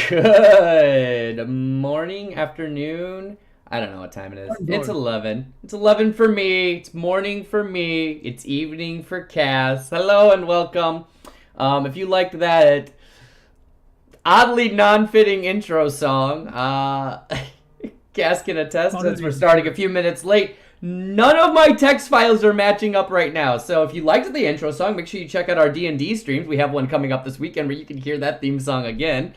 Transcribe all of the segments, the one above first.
Good morning, afternoon. I don't know what time it is. It's 11. It's 11 for me. It's morning for me. It's evening for Cass. Hello and welcome. If you liked that oddly non-fitting intro song, Cass can attest since we're starting a few minutes late. None of my text files are matching up right now. So if you liked the intro song, make sure you check out our D&D streams. We have one coming up this weekend where you can hear that theme song again.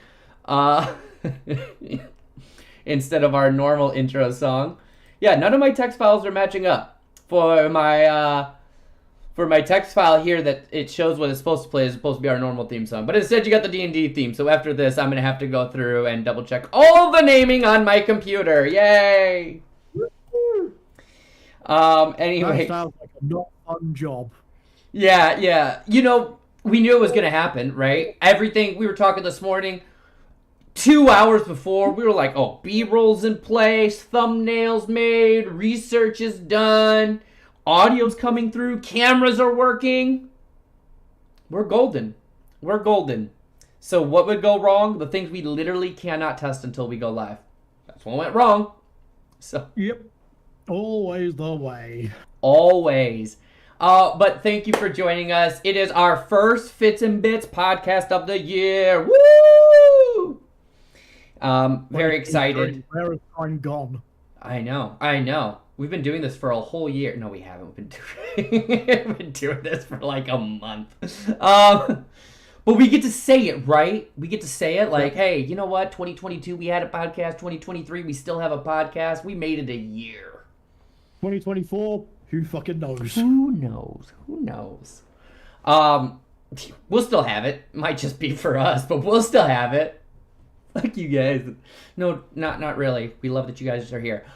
Instead of our normal intro song. Yeah, none of my text files are matching up. For my text file here that it shows what it's supposed to play is supposed to be our normal theme song. But instead you got the D&D theme. So after this, I'm going to have to go through and double check all the naming on my computer. Yay! Anyway. That sounds like a not fun job. Yeah. You know, we knew it was going to happen, right? Everything, we were talking this morning, 2 hours before, we were like, oh, B-roll's in place, thumbnails made, research is done, audio's coming through, cameras are working. We're golden. So what would go wrong? The things we literally cannot test until we go live. That's what went wrong. So. Yep. Always the way. Always. But thank you for joining us. It is our first Fits and Bits podcast of the year. Woo! Very excited. Where is time gone? I know. We've been doing this for a whole year. No, we haven't. We've been doing this for like a month. But we get to say it, right? We get to say it like, hey, you know what? 2022, we had a podcast. 2023, we still have a podcast. We made it a year. 2024, who fucking knows? Who knows? We'll still have it. Might just be for us, but we'll still have it. Fuck you guys. No, not really. We love that you guys are here.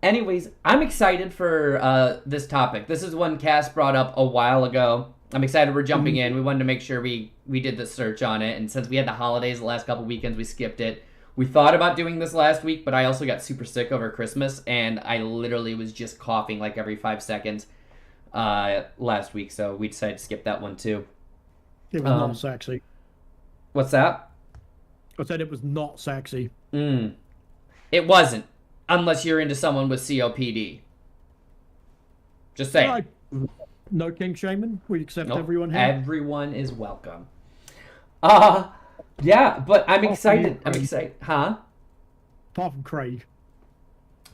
Anyways, I'm excited for this topic. This is one Cass brought up a while ago. I'm excited we're jumping in. We wanted to make sure we did the search on it, and since we had the holidays the last couple weekends, we skipped it. We thought about doing this last week, but I also got super sick over Christmas, and I literally was just coughing like every 5 seconds last week, so we decided to skip that one too. It was not sexy. What's that? I said it was not sexy. It wasn't, unless you're into someone with COPD. Just saying. No king shaming. We accept everyone here. Everyone is welcome. Yeah, but I'm excited. Huh? Apart from Craig.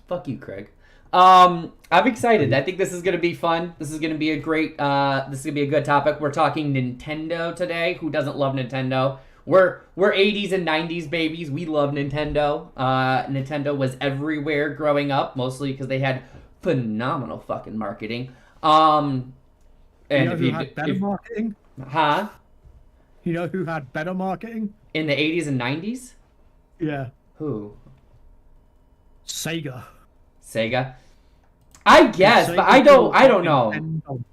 Fuck you, Craig. I'm excited. I think this is going to be fun. This is going to be a great, this is going to be a good topic. We're talking Nintendo today. Who doesn't love Nintendo? We're 80s and 90s babies. We love Nintendo. Nintendo was everywhere growing up, mostly because they had phenomenal fucking marketing. And you know who had better marketing? Huh? You know who had better marketing? In the 80s and 90s? Yeah. Who? Sega. I guess, but I don't know.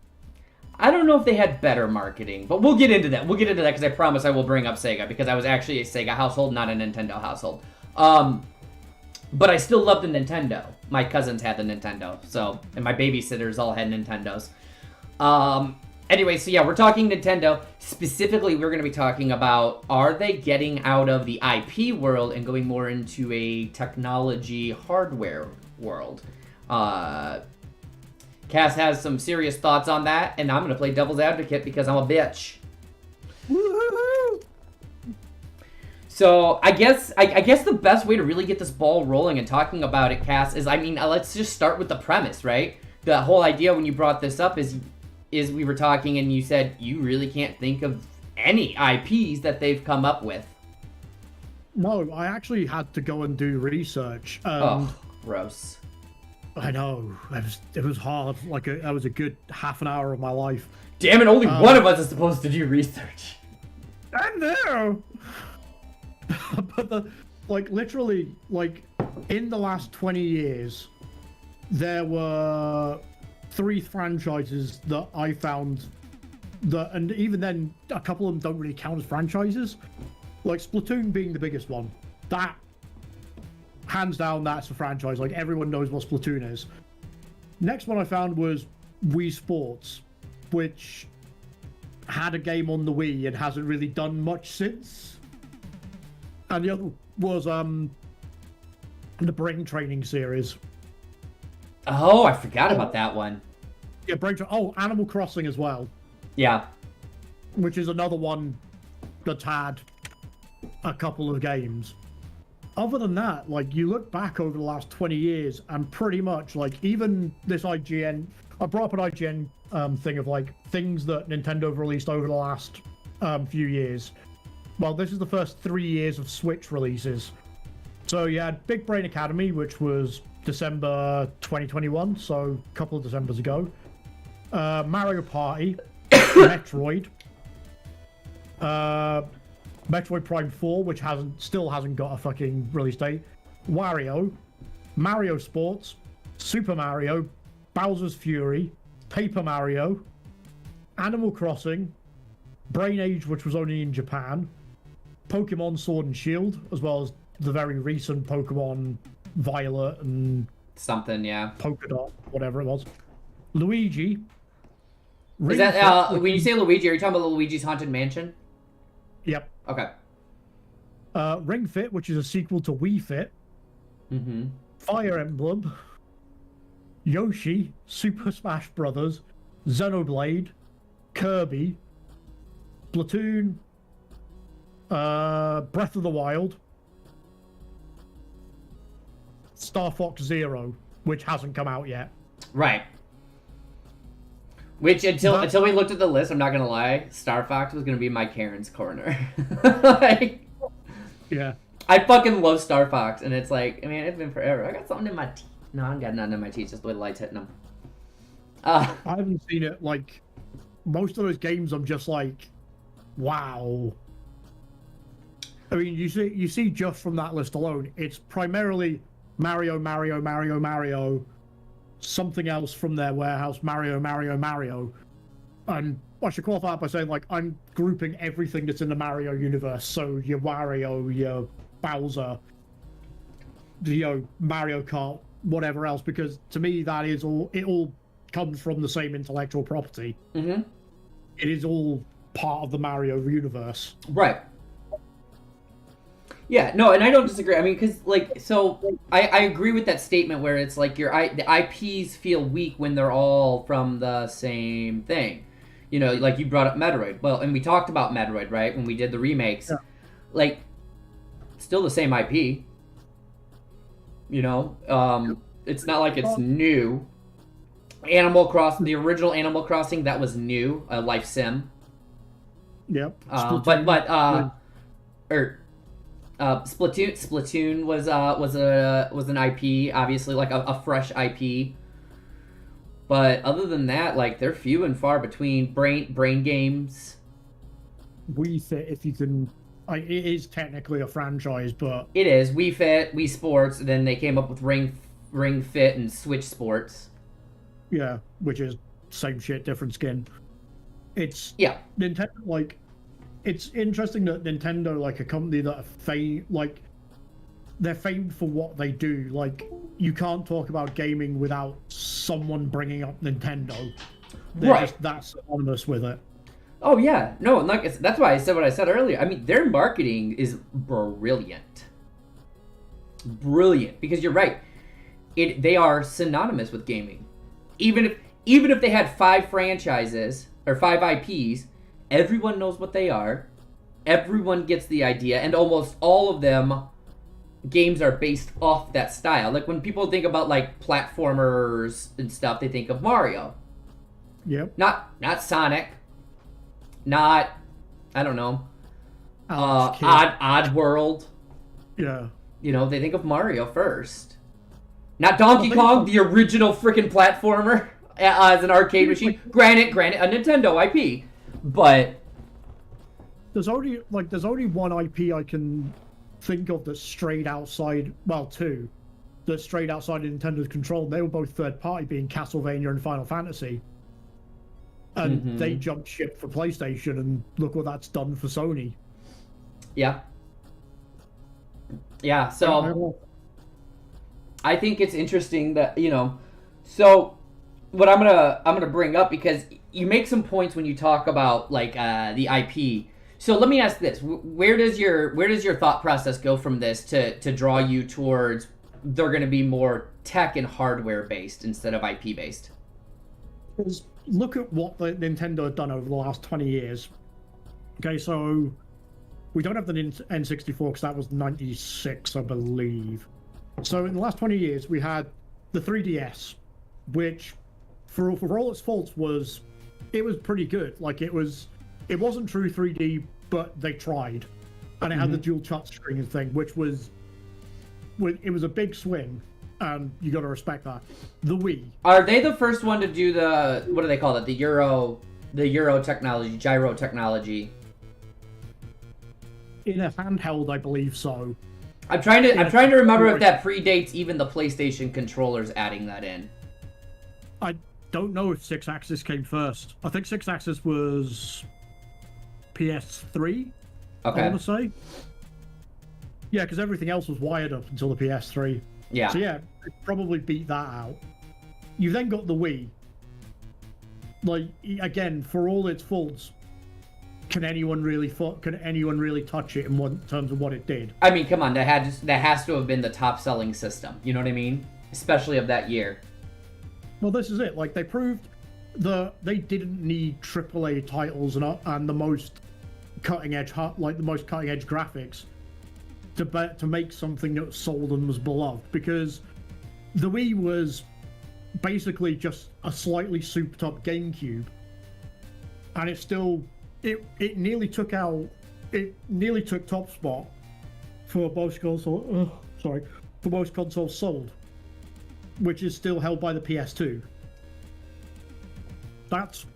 I don't know if they had better marketing, but we'll get into that. Because I promise I will bring up Sega, because I was actually a Sega household, not a Nintendo household. But I still love the Nintendo. My cousins had the Nintendo, and my babysitters all had Nintendos. Anyway, so yeah, we're talking Nintendo. Specifically, we're going to be talking about, are they getting out of the IP world and going more into a technology hardware world? Cass has some serious thoughts on that, and I'm going to play devil's advocate because I'm a bitch. Woo-hoo-hoo! So I guess the best way to really get this ball rolling and talking about it, Cass, is, let's just start with the premise, right? The whole idea when you brought this up is we were talking and you said you really can't think of any IPs that they've come up with. No, I actually had to go and do research. Oh, gross. I know. It was hard. That was a good half an hour of my life. Damn it, only one of us is supposed to do research. I know! But literally, in the last 20 years, there were 3 franchises that I found and even then, a couple of them don't really count as franchises. Like Splatoon being the biggest one. That, hands down, that's a franchise. Everyone knows what Splatoon is. Next one I found was Wii Sports, which had a game on the Wii and hasn't really done much since. And the other was the brain training series. Oh, I forgot about that one. Yeah, Animal Crossing as well. Yeah. Which is another one that's had a couple of games. Other than that, like, you look back over the last 20 years and pretty much, like, even this IGN, I brought up an IGN thing of, like, things that Nintendo have released over the last few years. Well, this is the first 3 years of Switch releases. So you had Big Brain Academy, which was December 2021, so a couple of Decembers ago. Mario Party, Metroid, Metroid Prime 4, which still hasn't got a fucking release date, Wario, Mario Sports, Super Mario, Bowser's Fury, Paper Mario, Animal Crossing, Brain Age, which was only in Japan, Pokemon Sword and Shield, as well as the very recent Pokemon Violet and something, yeah. Polka Dot, whatever it was. Luigi. Is that when you say Luigi, are you talking about Luigi's Haunted Mansion? Yep. Okay. Ring Fit, which is a sequel to Wii Fit. Mm-hmm. Fire Emblem. Yoshi, Super Smash Brothers, Xenoblade, Kirby, Splatoon, Breath of the Wild, Star Fox Zero, which hasn't come out yet. Right. Which until we looked at the list, I'm not gonna lie, Star Fox was gonna be my Karen's corner. Like, yeah. I fucking love Star Fox, and it's like, I mean, it's been forever. I got something in my teeth. No, I got nothing in my teeth, just the way the light's hitting them. I haven't seen it, like, most of those games I'm just like, wow. I mean, you see just from that list alone, it's primarily Mario, Mario, Mario, Mario, something else from their warehouse, Mario, Mario, Mario. And I should qualify it by saying, like, I'm grouping everything that's in the Mario universe. So your Wario, your Bowser, Mario Kart, whatever else, because to me that is it all comes from the same intellectual property. Mm-hmm. It is all part of the Mario universe. Right. Yeah, no, and I don't disagree. I mean, because, like, so I agree with that statement where it's like the IPs feel weak when they're all from the same thing. You know, like you brought up Metroid. Well, and we talked about Metroid, right, when we did the remakes. Yeah. Like, still the same IP. You know, it's not like it's new. Animal Crossing, the original Animal Crossing, that was new, a life sim. Yep. Splatoon was an IP, obviously, like a fresh IP. But other than that, like, they're few and far between. Brain games. Wii Fit, if you can, it is technically a franchise, but it is Wii Fit, Wii Sports. Then they came up with Ring Fit and Switch Sports. Yeah, which is same shit, different skin. It's Nintendo, like. It's interesting that Nintendo, like a company that they're famed for what they do. Like, you can't talk about gaming without someone bringing up Nintendo. They're right. Just that synonymous with it. Oh yeah, no, and like that's why I said what I said earlier. I mean, their marketing is brilliant, because you're right. They are synonymous with gaming. Even if they had 5 franchises or 5 IPs. Everyone knows what they are. Everyone gets the idea, and almost all of them games are based off that style. Like when people think about like platformers and stuff, they think of Mario. Yep. Not Sonic. Not, I don't know. Odd World. Yeah. You know, they think of Mario first. Not Donkey Kong, the original freaking platformer as an arcade machine. Granted, a Nintendo IP. But there's only one IP I can think of that's strayed outside. Well, 2 that strayed outside of Nintendo's control. They were both third party, being Castlevania and Final Fantasy, and they jumped ship for PlayStation. And look what that's done for Sony. Yeah. Yeah. So I think it's interesting that So what I'm gonna bring up, because you make some points when you talk about like the IP. So let me ask this: where does your thought process go from this to draw you towards they're going to be more tech and hardware based instead of IP based? Because look at what the Nintendo have done over the last 20 years. Okay, so we don't have the N64 because that was 96, I believe. So in the last 20 years, we had the 3DS, which, for all its faults, was pretty good. Like it wasn't true 3D, but they tried, and it had the dual touchscreen thing, which was a big swing, and you got to respect that. The Wii. Are they the first one to do the, what do they call it? The Euro technology, gyro technology. In a handheld, I believe so. I'm trying to remember if that predates even the PlayStation controllers adding that in. I don't know if 6-axis came first. I think 6-axis was PS3. Okay. I want to say. Yeah, because everything else was wired up until the PS3. Yeah. So yeah, it probably beat that out. You then got the Wii. Like again, for all its faults, can anyone really touch it in terms of what it did? I mean, come on, that has to have been the top selling system. You know what I mean? Especially of that year. Well, this is it. Like they proved they didn't need AAA titles and the most cutting edge graphics to make something that sold and was beloved, because the Wii was basically just a slightly souped up GameCube, and it nearly took top spot for most consoles sold, which is still held by the PS2. That's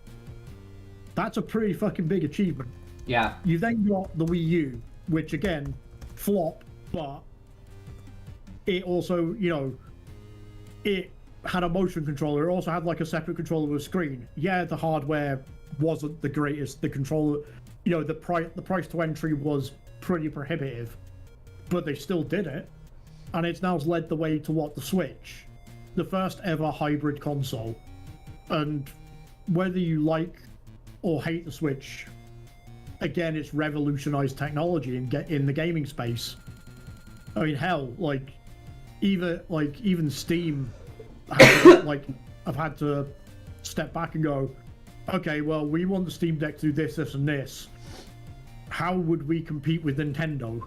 a pretty fucking big achievement. Yeah. You then got the Wii U, which again, flop, but it also, it had a motion controller. It also had like a separate controller with a screen. Yeah, the hardware wasn't the greatest. The controller, the price to entry was pretty prohibitive, but they still did it, and it's now led the way to the Switch, the first ever hybrid console. And whether you like or hate the Switch, again, it's revolutionized technology in the gaming space. I mean, hell, even Steam, I've had to step back and go, okay, well, we want the Steam Deck to do this, this, and this. How would we compete with Nintendo?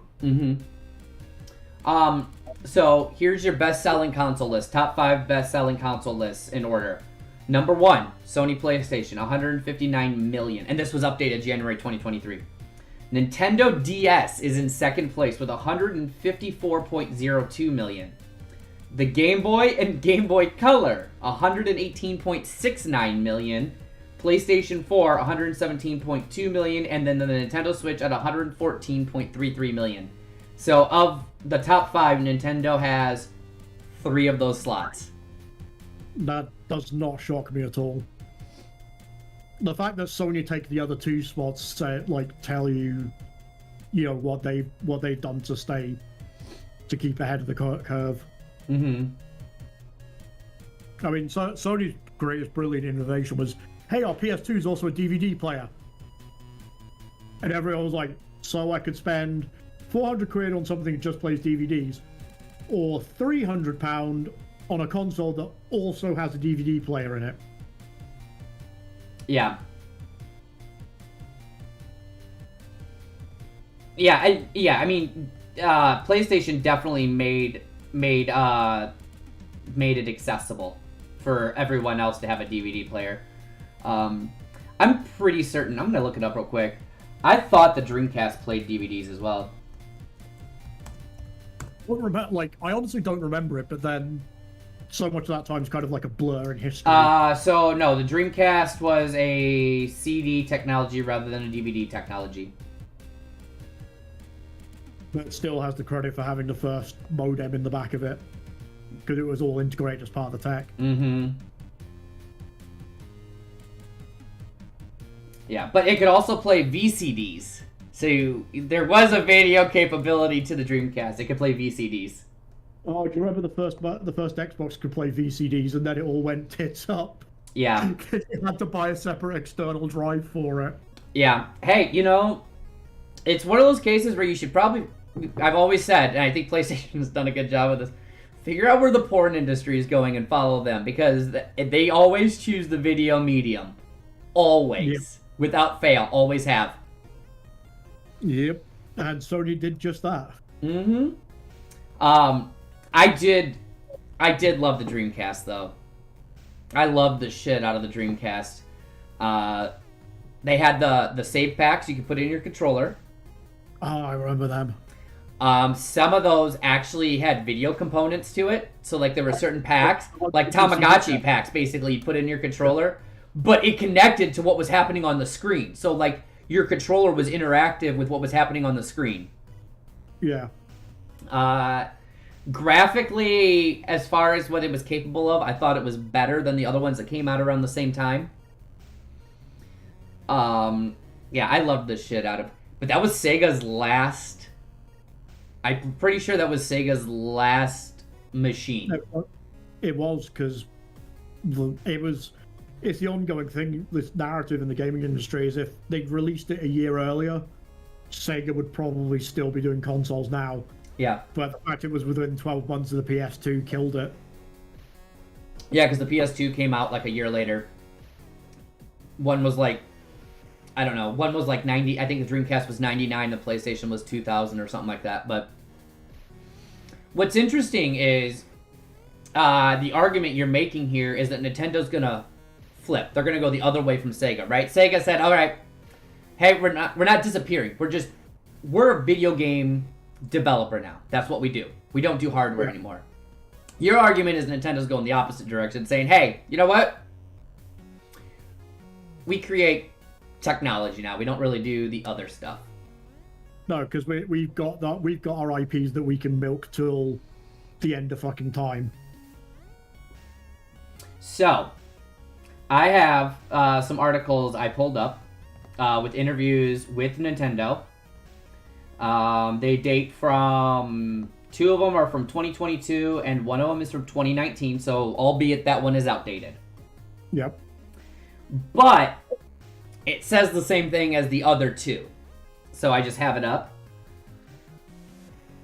So here's your best-selling console list. Top 5 best-selling console lists in order. Number 1, Sony PlayStation, 159 million. And this was updated January 2023. Nintendo DS is in second place with 154.02 million. The Game Boy and Game Boy Color, 118.69 million. PlayStation 4, 117.2 million. And then the Nintendo Switch at 114.33 million. So of the top 5, Nintendo has 3 of those slots. That does not shock me at all. The fact that Sony take the other 2 spots tell you, what they've done to keep ahead of the curve. I mean, Sony's greatest brilliant innovation was, hey, our PS2 is also a DVD player, and everyone was like, so I could spend 400 quid on something that just plays DVDs, or £300 on a console that also has a DVD player in it. Yeah. I mean, PlayStation definitely made it accessible for everyone else to have a DVD player. I'm pretty certain. I'm gonna look it up real quick. I thought the Dreamcast played DVDs as well. I honestly don't remember it, but then so much of that time is kind of like a blur in history. So no, the Dreamcast was a CD technology rather than a DVD technology. But it still has the credit for having the first modem in the back of it, because it was all integrated as part of the tech. Yeah, but it could also play VCDs. So there was a video capability to the Dreamcast. It could play VCDs. Oh, do you remember the first Xbox could play VCDs, and then it all went tits up? Yeah. You had to buy a separate external drive for it. Yeah. Hey, It's one of those cases where you should probably, I've always said, and I think PlayStation's done a good job with this, figure out where the porn industry is going and follow them, because they always choose the video medium. Always. Yep. Without fail. Always have. Yep. And Sony did just that. Mm-hmm. I did love the Dreamcast, though. I loved the shit out of the Dreamcast. They had the save packs you could put in your controller. Oh, I remember them. Some of those actually had video components to it. So, like, there were certain packs, like Tamagotchi packs, basically, you put in your controller. But it connected to what was happening on the screen. So, like, your controller was interactive with what was happening on the screen. Yeah. Graphically, as far as what it was capable of, I thought it was better than the other ones that came out around the same time. Yeah, I loved the shit out of... But that was Sega's last... I'm pretty sure that was Sega's last machine. It was, because it's the ongoing thing, this narrative in the gaming industry is if they'd released it a year earlier, Sega would probably still be doing consoles now. Yeah. But the fact it was within 12 months of the PS2 killed it. Yeah, because the PS2 came out like a year later. One was like, I don't know, one was like 90, I think the Dreamcast was 99, the PlayStation was 2000 or something like that. But what's interesting is the argument you're making here is that Nintendo's going to flip. They're going to go the other way from Sega, right? Sega said, all right, hey, we're not disappearing. We're a video game developer now. That's what we do. We don't do hardware anymore. Your argument is Nintendo's going the opposite direction, saying, hey, you know what? We create technology now. We don't really do the other stuff. No, because we've got our IPs that we can milk till the end of fucking time. So, I have some articles I pulled up with interviews with Nintendo. They date from... 2 of them are from 2022, and 1 of them is from 2019, so albeit that one is outdated. Yep. But it says the same thing as the other 2. So I just have it up.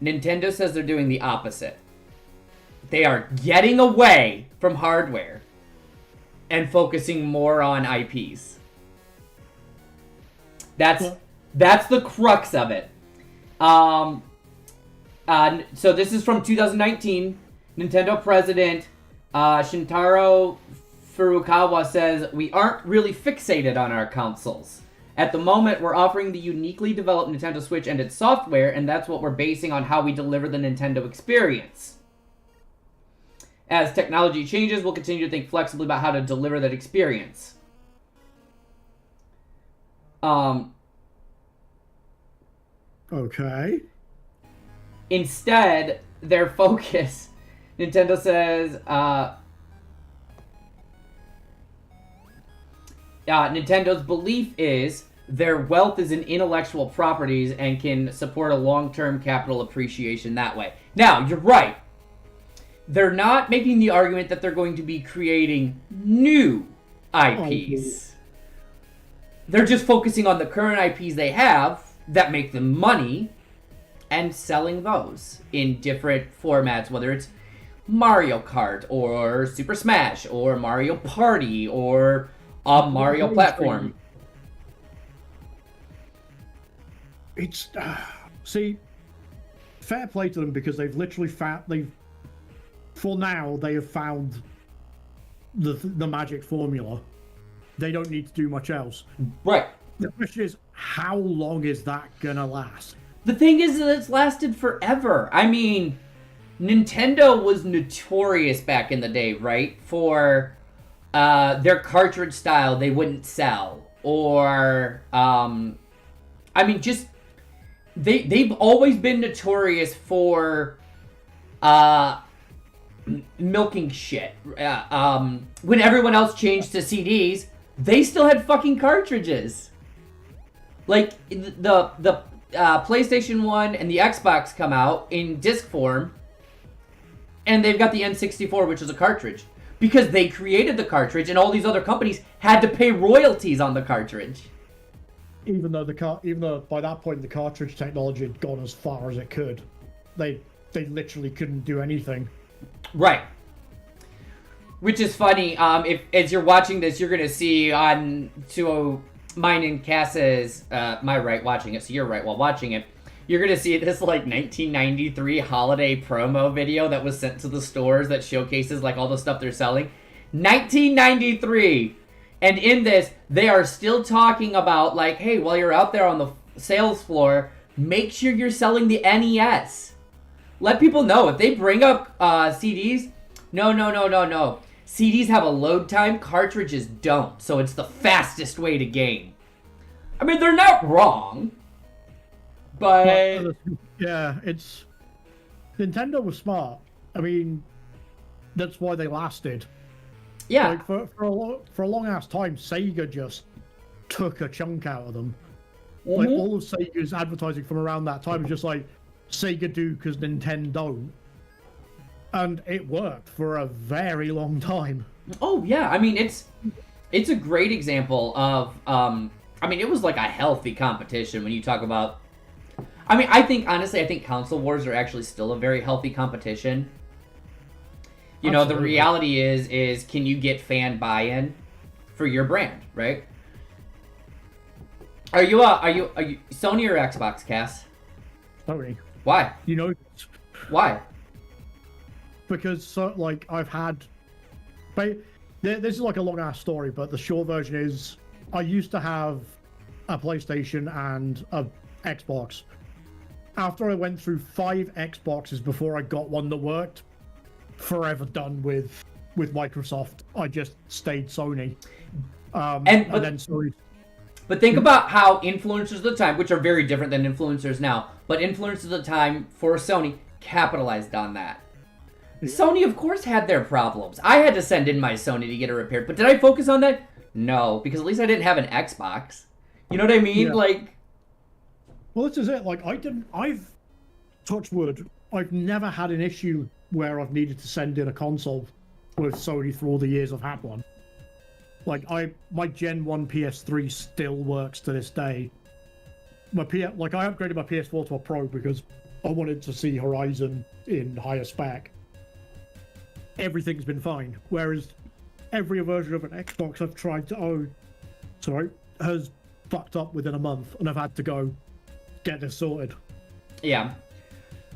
Nintendo says they're doing the opposite. They are getting away from hardware and focusing more on IPs. That's the crux of it. So this is from 2019. Nintendo president Shintaro Furukawa says, we aren't really fixated on our consoles. At the moment, we're offering the uniquely developed Nintendo Switch and its software, and that's what we're basing on how we deliver the Nintendo experience. As technology changes, we'll continue to think flexibly about how to deliver that experience. Okay. Instead, their focus, Nintendo says, Nintendo's belief is their wealth is in intellectual properties and can support a long-term capital appreciation that way. Now, you're right. They're not making the argument that they're going to be creating new IPs. They're just focusing on the current IPs they have that make them money and selling those in different formats, whether it's Mario Kart or Super Smash or Mario Party or a Mario platform. It's see, fair play to them because they've literally found they have found the magic formula. They don't need to do much else. Right. The question is, how long is that gonna last? The thing is that it's lasted forever. I mean, Nintendo was notorious back in the day, right? For their cartridge style they wouldn't sell. Or, I mean, just... They've always been notorious for milking shit. When everyone else changed to CDs, they still had fucking cartridges. Like, the PlayStation 1 and the Xbox come out in disc form, and they've got the N64, which is a cartridge. Because they created the cartridge, and all these other companies had to pay royalties on the cartridge. even though by that point the cartridge technology had gone as far as it could, they literally couldn't do anything. Right. Which is funny. If as you're watching this, you're gonna see on mine and Cass's my right watching it, so you're right while watching it. You're gonna see this like 1993 holiday promo video that was sent to the stores that showcases like all the stuff they're selling. 1993. And in this, they are still talking about, like, hey, while you're out there on the sales floor, make sure you're selling the NES. Let people know. If they bring up CDs, no. CDs have a load time, cartridges don't. So it's the fastest way to game. I mean, they're not wrong. But... yeah, it's... Nintendo was smart. I mean, that's why they lasted. Yeah. Like for a long ass time, Sega just took a chunk out of them. Mm-hmm. Like all of Sega's advertising from around that time was just like Sega do because Nintendo don't, and it worked for a very long time. Oh yeah, I mean it's a great example of I mean it was like a healthy competition when you talk about. I mean I think console wars are actually still a very healthy competition. You know, the reality is can you get fan buy-in for your brand, right? Are you Sony or Xbox, Cass? Sony. Why? You know why? Because like I've had this is like a long ass story, but the short version is I used to have a PlayStation and a Xbox. After I went through 5 Xboxes before I got one that worked, forever done with Microsoft. I just stayed Sony. And then Sony. But think about how influencers at the time, which are very different than influencers now, but influencers at the time for Sony capitalized on that. Yeah. Sony, of course, had their problems. I had to send in my Sony to get it repaired, but did I focus on that? No, because at least I didn't have an Xbox. You know what I mean? Yeah. Like, well, this is it. Like, I've touched wood. I've never had an issue where I've needed to send in a console with Sony for all the years I've had one. Like my Gen 1 PS3 still works to this day. I upgraded my PS4 to a Pro because I wanted to see Horizon in higher spec. Everything's been fine. Whereas every version of an Xbox I've tried to own, has fucked up within a month, and I've had to go get this sorted. Yeah.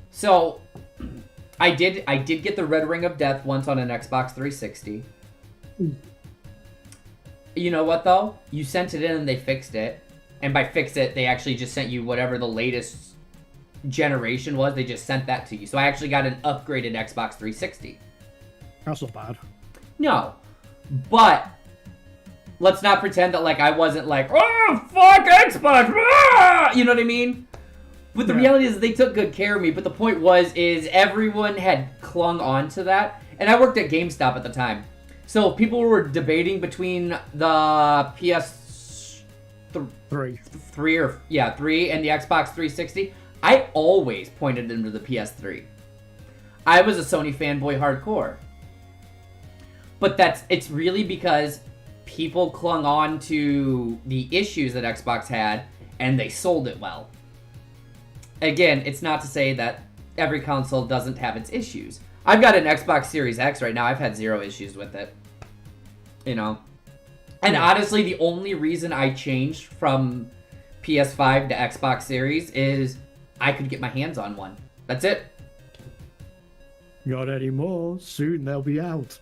So I did get the Red Ring of Death once on an Xbox 360. You know what, though? You sent it in and they fixed it. And by fix it, they actually just sent you whatever the latest generation was. They just sent that to you. So I actually got an upgraded Xbox 360. That's not bad. No. But let's not pretend that like I wasn't like, oh, fuck Xbox! Ah! You know what I mean? But the reality is they took good care of me. But the point is everyone had clung on to that. And I worked at GameStop at the time. So people were debating between the PS3 and the Xbox 360. I always pointed them to the PS3. I was a Sony fanboy hardcore. But it's really because people clung on to the issues that Xbox had and they sold it well. Again, it's not to say that every console doesn't have its issues. I've got an Xbox Series X right now. I've had 0 issues with it. You know? And honestly, the only reason I changed from PS5 to Xbox Series is I could get my hands on one. That's it. Not anymore. Soon they'll be out.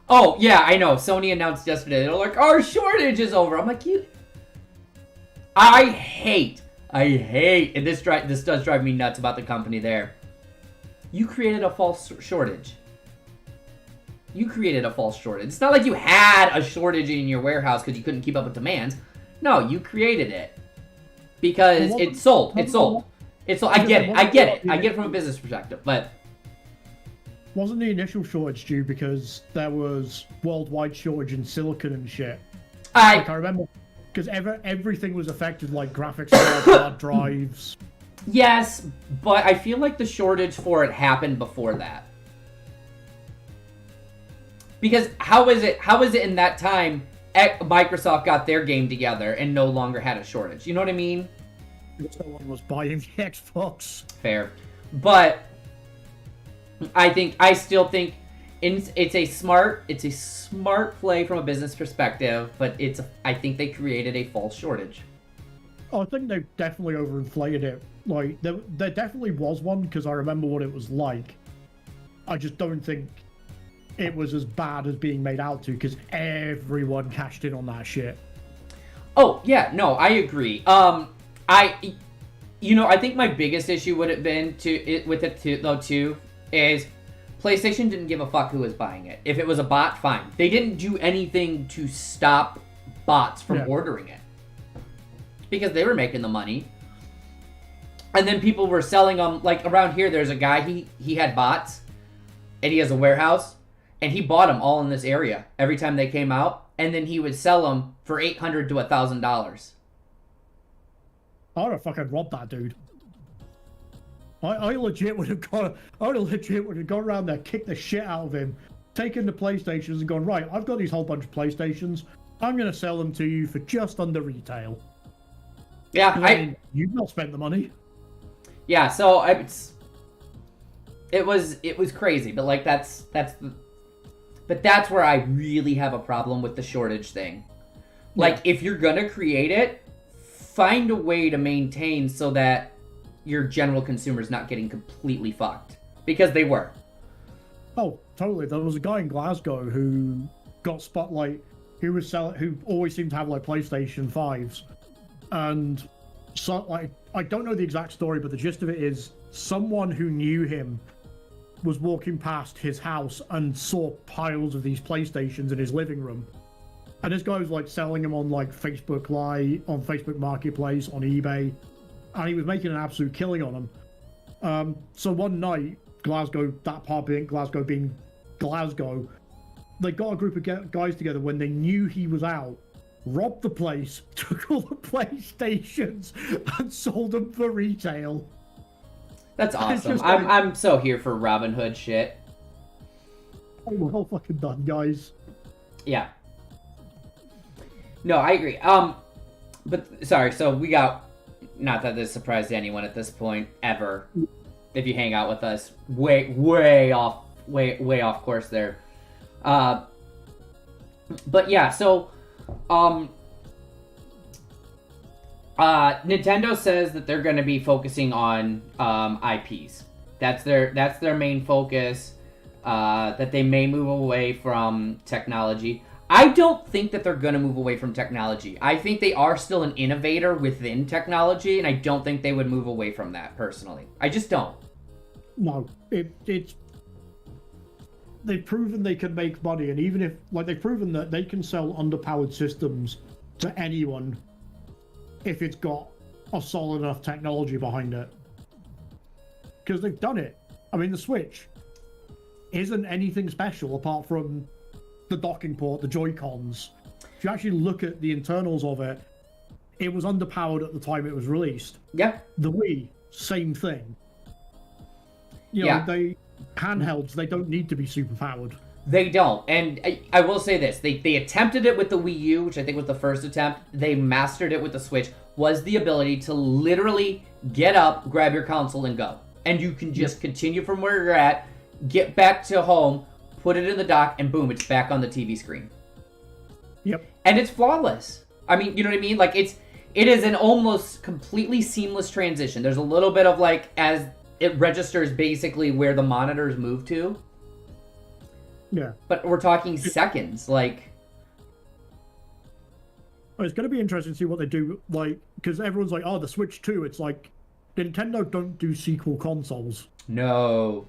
Oh, yeah, I know. Sony announced yesterday. They're like, our shortage is over. I'm like, I hate, and this does drive me nuts about the company there. You created a false shortage. It's not like you had a shortage in your warehouse because you couldn't keep up with demands. No, you created it. Because it sold. I get it. I get it from a business perspective, but... Wasn't the initial shortage due because there was worldwide shortage in silicon and shit? I remember. Because everything was affected, like graphics cards, hard drives... Yes, but I feel like the shortage for it happened before that. Because how is it in that time Microsoft got their game together and no longer had a shortage. You know what I mean? Because no one was buying the Xbox. Fair. But I still think it's a smart play from a business perspective, but I think they created a false shortage. I think they definitely overinflated it. Like, there definitely was one, because I remember what it was like. I just don't think it was as bad as being made out to, because everyone cashed in on that shit. Oh, yeah, no, I agree. I think my biggest issue would have been with it too, is PlayStation didn't give a fuck who was buying it. If it was a bot, fine. They didn't do anything to stop bots from ordering it. Because they were making the money. And then people were selling them, like around here there's a guy, he had bots, and he has a warehouse, and he bought them all in this area every time they came out, and then he would sell them for $800 to $1,000. I would have fucking robbed that dude. I legit would have gone around there, kicked the shit out of him, taken the PlayStations and gone, right, I've got these whole bunch of PlayStations, I'm going to sell them to you for just under retail. Yeah, you've not spent the money. Yeah, so it was crazy, but like that's where I really have a problem with the shortage thing. Like, if you're gonna create it, find a way to maintain so that your general consumer's not getting completely fucked, because they were. Oh, totally. There was a guy in Glasgow who got spotlight, who always seemed to have like PlayStation 5s, and so like I don't know the exact story, but the gist of it is someone who knew him was walking past his house and saw piles of these PlayStations in his living room. And this guy was like selling them on like Facebook Live, on Facebook Marketplace, on eBay, and he was making an absolute killing on them. So one night, Glasgow, that part being Glasgow, they got a group of guys together when they knew he was out, robbed the place, took all the PlayStations, and sold them for retail. That's awesome. Like, I'm so here for Robin Hood shit. Oh, well fucking done, guys. Yeah. No, I agree. But sorry. So we got, not that this surprised anyone at this point ever, if you hang out with us, way off course there. But yeah, so Nintendo says that they're going to be focusing on IPs. That's their main focus. That they may move away from technology. I don't think that they're going to move away from technology. I think they are still an innovator within technology, and I don't think they would move away from that, personally. I just don't. No, it's... They've proven they can make money, and even if... Like, they've proven that they can sell underpowered systems to anyone if it's got a solid enough technology behind it. Because they've done it. I mean, the Switch isn't anything special apart from the docking port, the Joy-Cons. If you actually look at the internals of it, it was underpowered at the time it was released. Yeah. The Wii, same thing. You know, they handhelds, they don't need to be super powered. They don't. And I will say this. They attempted it with the Wii U, which I think was the first attempt. They mastered it with the Switch, was the ability to literally get up, grab your console, and go. And you can just continue from where you're at, get back to home, put it in the dock, and boom, it's back on the TV screen. Yep. And it's flawless. I mean, you know what I mean? Like, it is an almost completely seamless transition. There's a little bit of, like, as it registers basically where the monitors move to. Yeah. But we're talking seconds, like... Well, it's going to be interesting to see what they do, like, because everyone's like, oh, the Switch 2, it's like, Nintendo don't do sequel consoles. No.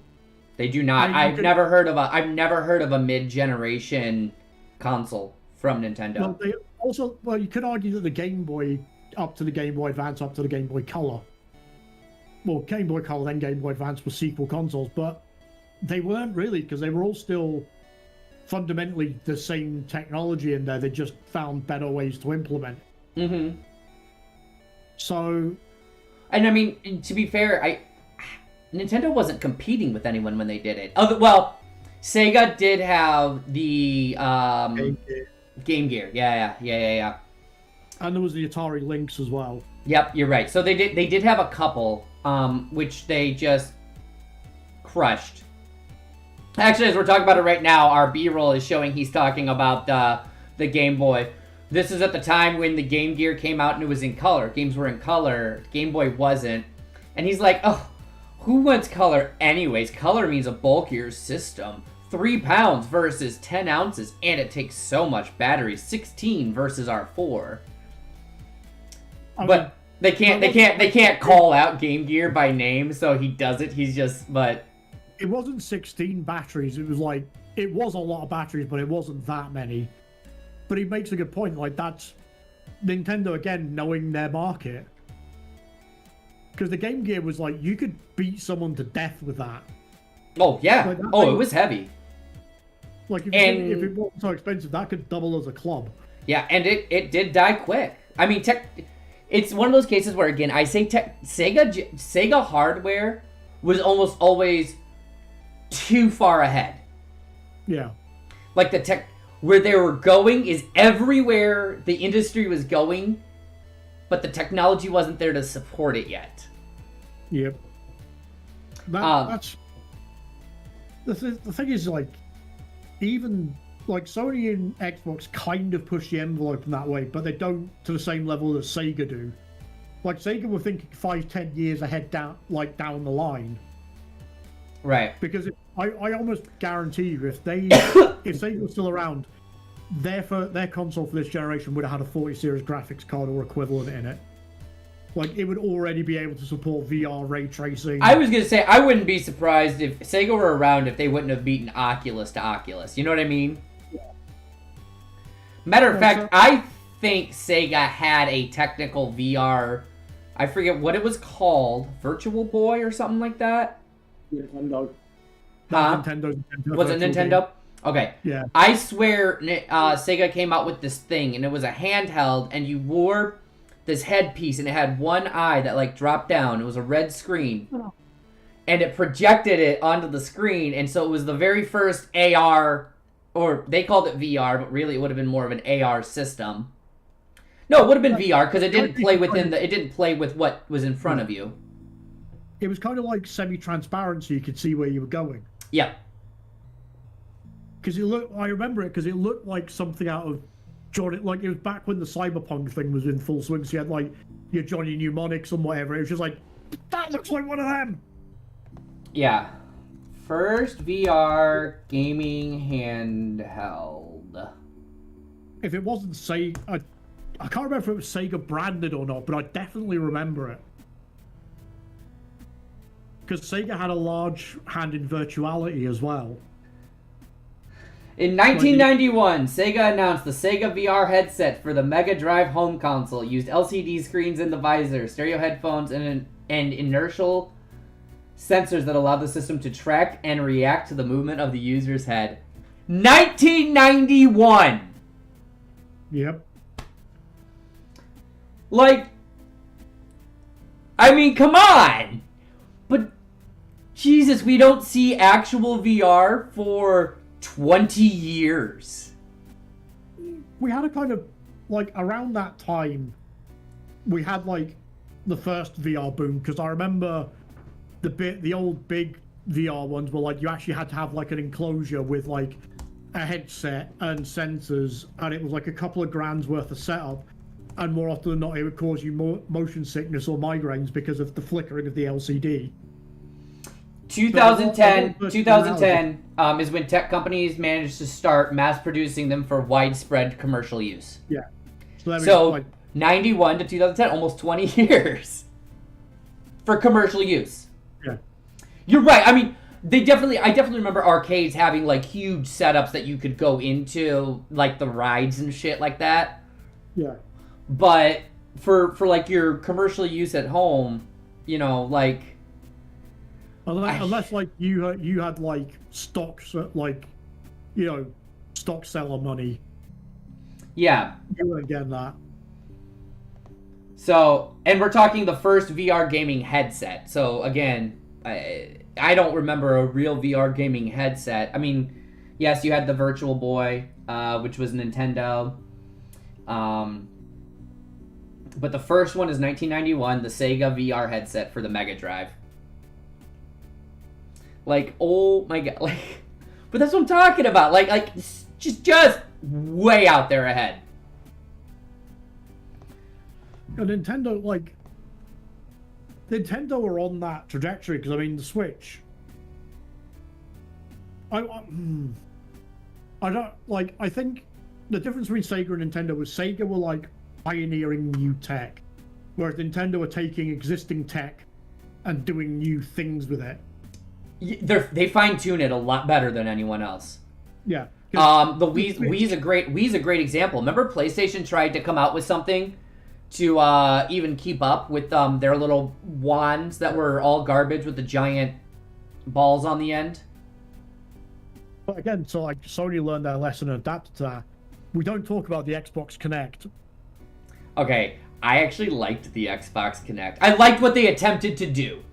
They do not. I've never heard of a mid-generation console from Nintendo. Well, you could argue that the Game Boy, up to the Game Boy Advance, up to the Game Boy Color. Well, Game Boy Color, then Game Boy Advance were sequel consoles, but they weren't really, because they were all still fundamentally the same technology in there. They just found better ways to implement. Mm-hmm. So... And I mean, to be fair, Nintendo wasn't competing with anyone when they did it. Well, Sega did have the Game Gear. Yeah. And there was the Atari Lynx as well. Yep, you're right. So they did have a couple, which they just crushed. Actually, as we're talking about it right now, our B-roll is showing he's talking about the Game Boy. This is at the time when the Game Gear came out and it was in color. Games were in color. Game Boy wasn't. And he's like, oh, who wants color anyways? Color means a bulkier system. 3 pounds versus 10 ounces, and it takes so much battery. 16 versus our 4. But they can't call out Game Gear by name, so he does it. He's just, but it wasn't 16 batteries. It was like, it was a lot of batteries, but it wasn't that many. But he makes a good point. Like, that's Nintendo again knowing their market. Because the Game Gear was like, you could beat someone to death with that. Oh yeah. Like, it was heavy. Like if it wasn't so expensive, that could double as a club. Yeah, and it did die quick. I mean, it's one of those cases where, again, I say Sega hardware was almost always too far ahead. Yeah. Like where they were going is everywhere the industry was going, but the technology wasn't there to support it yet. Yep. That's the thing is, like, even like Sony and Xbox kind of push the envelope in that way, but they don't to the same level that Sega do. Like, Sega were thinking 5-10 years ahead down the line. Right. Because I almost guarantee you, if Sega was still around, their console for this generation would have had a 40 series graphics card or equivalent in it. Like, it would already be able to support VR ray tracing. I was going to say, I wouldn't be surprised if Sega were around if they wouldn't have beaten Oculus to Oculus. You know what I mean? Yeah. Matter of fact, I think Sega had a technical VR, I forget what it was called, Virtual Boy or something like that? Nintendo. Huh? Nintendo. Was it Nintendo? Okay. Yeah. I swear Sega came out with this thing, and it was a handheld, and you wore this headpiece, and it had one eye that, like, dropped down. It was a red screen. Oh. And it projected it onto the screen, and so it was the very first AR, or they called it VR, but really it would have been more of an AR system. No, it would have been VR, because it didn't play it didn't play with what was in front of you. It was kind of like semi-transparent, so you could see where you were going. Yeah. Because I remember it because it looked like something out of Johnny, like it was back when the cyberpunk thing was in full swing, so you had like your Johnny Mnemonics and whatever. It was just like, that looks like one of them. Yeah. First VR gaming handheld. If it wasn't Sega, I can't remember if it was Sega branded or not, but I definitely remember it. Because Sega had a large hand in virtuality as well. In 1991, Sega announced the Sega VR headset for the Mega Drive home console. Used LCD screens in the visor, stereo headphones, and inertial sensors that allowed the system to track and react to the movement of the user's head. 1991! Yep. Like, I mean, come on! But, Jesus, we don't see actual VR for 20 years. We had a kind of, like, around that time, we had, like, the first VR boom, because I remember the old big VR ones were, like, you actually had to have, like, an enclosure with, like, a headset and sensors, and it was, like, a couple of grand's worth of setup, and more often than not, it would cause you motion sickness or migraines because of the flickering of the LCD. 2010 is when tech companies managed to start mass producing them for widespread commercial use. Yeah. So like 91 to 2010, almost 20 years for commercial use. Yeah. You're right. I mean, I definitely remember arcades having like huge setups that you could go into, like the rides and shit like that. Yeah. But for like your commercial use at home, you know, like unless like you had like stocks, like, you know, stock seller money. Yeah. You weren't getting that. So, and we're talking the first VR gaming headset. So again, I don't remember a real VR gaming headset. I mean, Yes, you had the Virtual Boy, which was Nintendo. But the first one is 1991, the Sega VR headset for the Mega Drive. Like, oh my god, like, but that's what I'm talking about. Like, just way out there ahead. Nintendo are on that trajectory because I mean the Switch. I don't like. I think the difference between Sega and Nintendo was Sega were like pioneering new tech, whereas Nintendo are taking existing tech and doing new things with it. They fine tune it a lot better than anyone else. Yeah. The Wii's a great example. Remember, PlayStation tried to come out with something to even keep up with their little wands that were all garbage with the giant balls on the end. But again, so like Sony learned their lesson and adapted to that. We don't talk about the Xbox Connect. Okay, I actually liked the Xbox Connect. I liked what they attempted to do.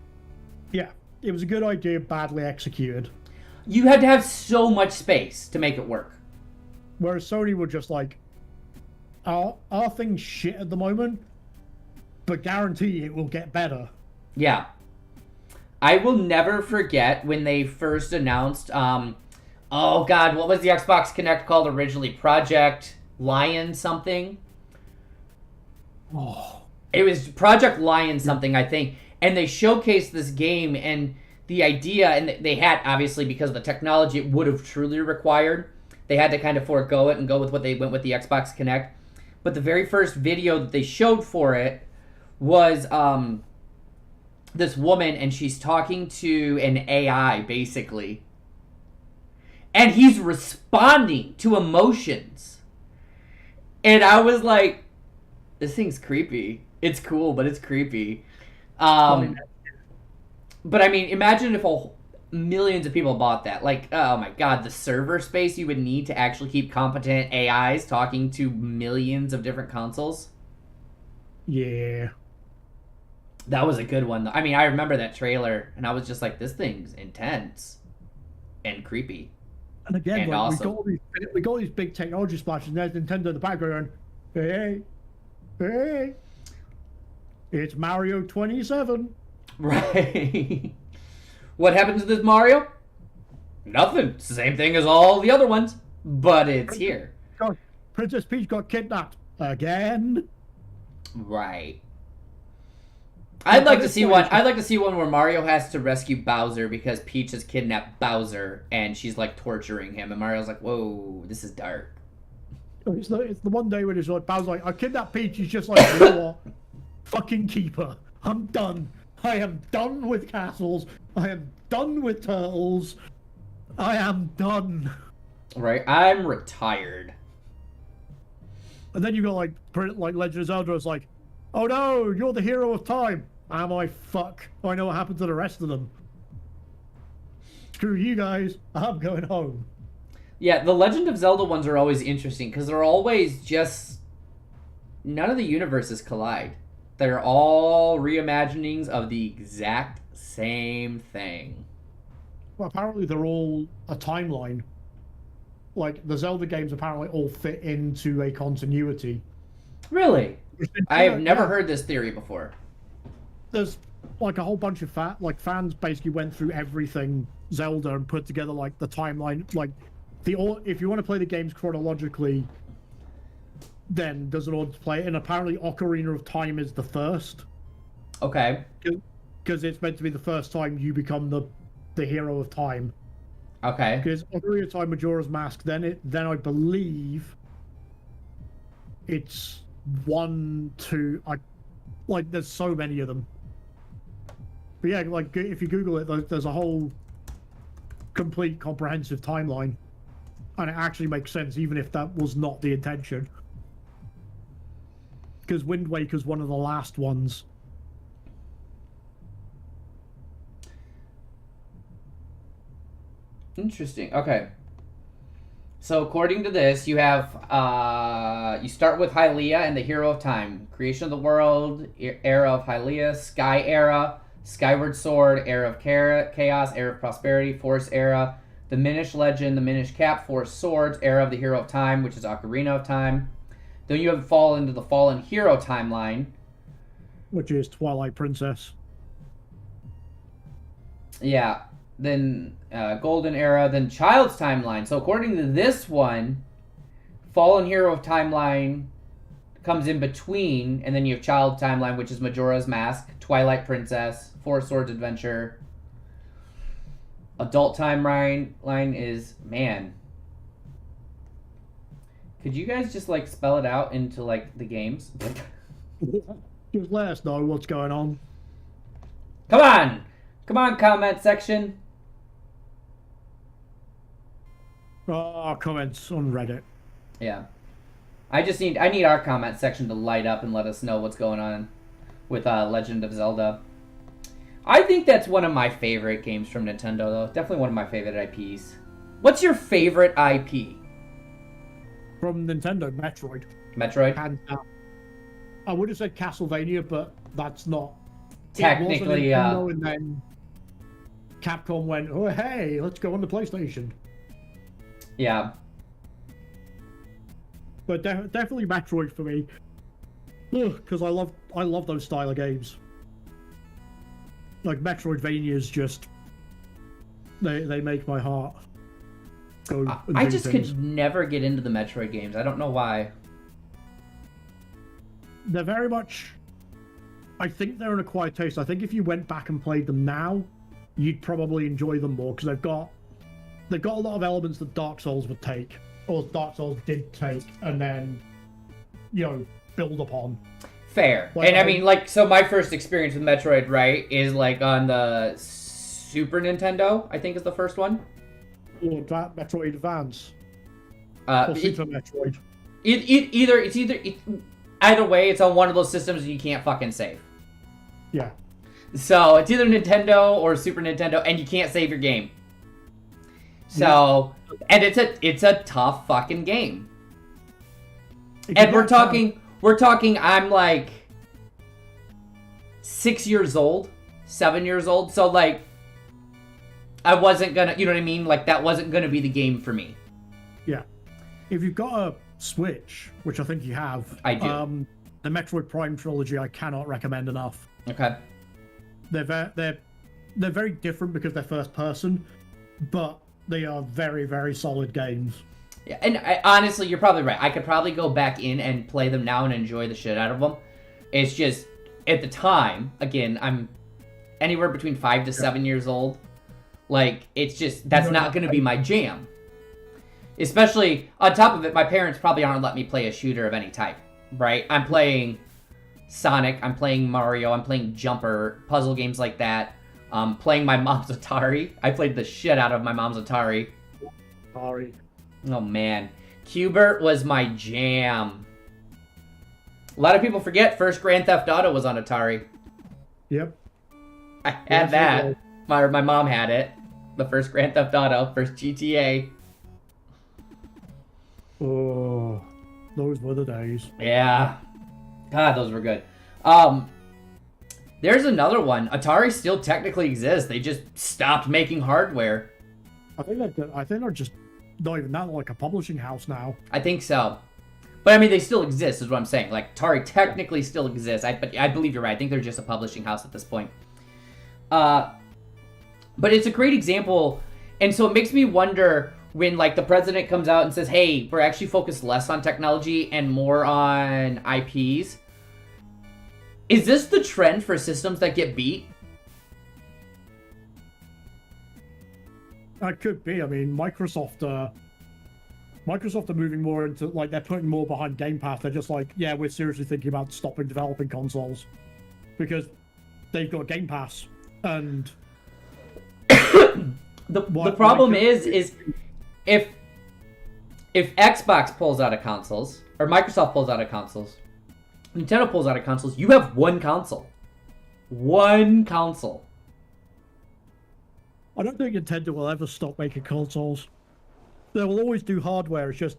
Yeah, it was a good idea, badly executed. You had to have so much space to make it work. Whereas Sony were just like, our thing's shit at the moment, but guarantee it will get better. Yeah. I will never forget when they first announced, oh god, what was the Xbox Connect called originally? Project Lion something? Oh. It was Project Lion something, I think. And they showcased this game and the idea, and they had, obviously, because of the technology it would have truly required, they had to kind of forego it and go with what they went with the Xbox Connect. But the very first video that they showed for it was this woman, and she's talking to an AI, basically. And he's responding to emotions. And I was like, this thing's creepy. It's cool, but it's creepy. But I mean, imagine if millions of people bought that. Like, oh my god, the server space you would need to actually keep competent AIs talking to millions of different consoles. Yeah. That was a good one, though. I mean, I remember that trailer, and I was just like, this thing's intense and creepy. And again, and like, awesome. we got all these big technology splashes, and there's Nintendo in the background going, hey, it's Mario 27. Right. What happens to this Mario? Nothing. It's the same thing as all the other ones, but it's here. Princess Peach got kidnapped again. Right. I'd like to see one where Mario has to rescue Bowser because Peach has kidnapped Bowser and she's like torturing him, and Mario's like, "Whoa, this is dark." It's the one day when it's like Bowser's like, "I kidnapped Peach." He's just like, "You know what? Fucking keep her. I'm done. I am done with castles. I am done with turtles. I am done." Right. I'm retired. And then you got like Legend of Zelda. It's like, "Oh no, you're the hero of time." Am I? Fuck. I know what happened to the rest of them. Screw you guys. I'm going home. Yeah, the Legend of Zelda ones are always interesting because they're always just... none of the universes collide. They're all reimaginings of the exact same thing. Well, apparently they're all a timeline. Like, the Zelda games apparently all fit into a continuity. Really? I have never heard this theory before. There's like a whole bunch of fans basically went through everything Zelda and put together like the timeline. Like, if you want to play the games chronologically, then there's an order to play it. And apparently Ocarina of Time is the first. Okay. Because it's meant to be the first time you become the hero of time. Okay. Because Ocarina of Time, Majora's Mask, then I believe it's 1, 2. There's so many of them. But yeah, like if you Google it, there's a whole complete comprehensive timeline, and it actually makes sense, even if that was not the intention. Because Wind Waker's one of the last ones. Interesting. Okay. So according to this, you have you start with Hylia and the Hero of Time, creation of the world, era of Hylia, Sky era, Skyward Sword, era of chaos, era of prosperity, Force era, the Minish Legend, the Minish Cap, Four Swords, Era of the Hero of Time, which is Ocarina of Time. Then you have fall into the Fallen Hero timeline, which is Twilight Princess. Yeah. Then Golden Era, then Child's Timeline. So according to this one, Fallen Hero of Timeline comes in between, and then you have Child Timeline, which is Majora's Mask, Twilight Princess, Four Swords Adventure. Adult Timeline is, man. Could you guys just like spell it out into like the games? Just let us know what's going on. Come on! Come on, comment section. Comments on Reddit. Yeah. I need our comment section to light up and let us know what's going on with Legend of Zelda. I think that's one of my favorite games from Nintendo, though. Definitely one of my favorite IPs. What's your favorite IP? From Nintendo, Metroid. Metroid? And I would have said Castlevania, but that's not... Technically, and then Capcom went, oh, hey, let's go on the PlayStation. Yeah. But definitely Metroid for me. Because I love those style of games. Like, Metroidvanias just... They make my heart go... I just could never get into the Metroid games. I don't know why. They're very much... I think they're an acquired taste. I think if you went back and played them now, you'd probably enjoy them more, because they've got a lot of elements that Dark Souls would take, or Dark Souls did take, and then, build upon. Fair. And I mean, like, so my first experience with Metroid, right, is like on the Super Nintendo, I think is the first one. Or Metroid Advance. Or Super Metroid. Either way, it's on one of those systems you can't fucking save. Yeah. So it's either Nintendo or Super Nintendo, and you can't save your game. So, and it's a tough fucking game. And we're talking. I'm like 6 years old, 7 years old. So like, I wasn't gonna, you know what I mean? Like that wasn't gonna be the game for me. Yeah. If you've got a Switch, which I think you have, I do. The Metroid Prime trilogy I cannot recommend enough. Okay. They're very different because they're first person, but they are very, very solid games. Yeah, and honestly, you're probably right. I could probably go back in and play them now and enjoy the shit out of them. It's just, at the time, again, I'm anywhere between 5 to 7 years old. Like, it's just, that's not going to be my jam. Especially, on top of it, my parents probably aren't letting me play a shooter of any type, right? I'm playing Sonic, I'm playing Mario, I'm playing Jumper, puzzle games like that. Playing my mom's Atari. I played the shit out of my mom's Atari. Atari. Oh, man. Q*bert was my jam. A lot of people forget first Grand Theft Auto was on Atari. Yep. I had that. My mom had it. The first Grand Theft Auto, first GTA. Oh, those were the days. Yeah. God, those were good. There's another one. Atari still technically exists. They just stopped making hardware. I think they're just not even that, like a publishing house now. I think so. But I mean, they still exist, is what I'm saying. Like, Atari technically still exists. But I believe you're right. I think they're just a publishing house at this point. But it's a great example. And so it makes me wonder when, like, the president comes out and says, hey, we're actually focused less on technology and more on IPs. Is this the trend for systems that get beat? It could be. I mean, Microsoft are moving more into, like, they're putting more behind Game Pass. They're just like, yeah, we're seriously thinking about stopping developing consoles because they've got Game Pass. And the problem is if Xbox pulls out of consoles or Microsoft pulls out of consoles, Nintendo pulls out of consoles, you have one console. One console. I don't think Nintendo will ever stop making consoles. They will always do hardware. It's just,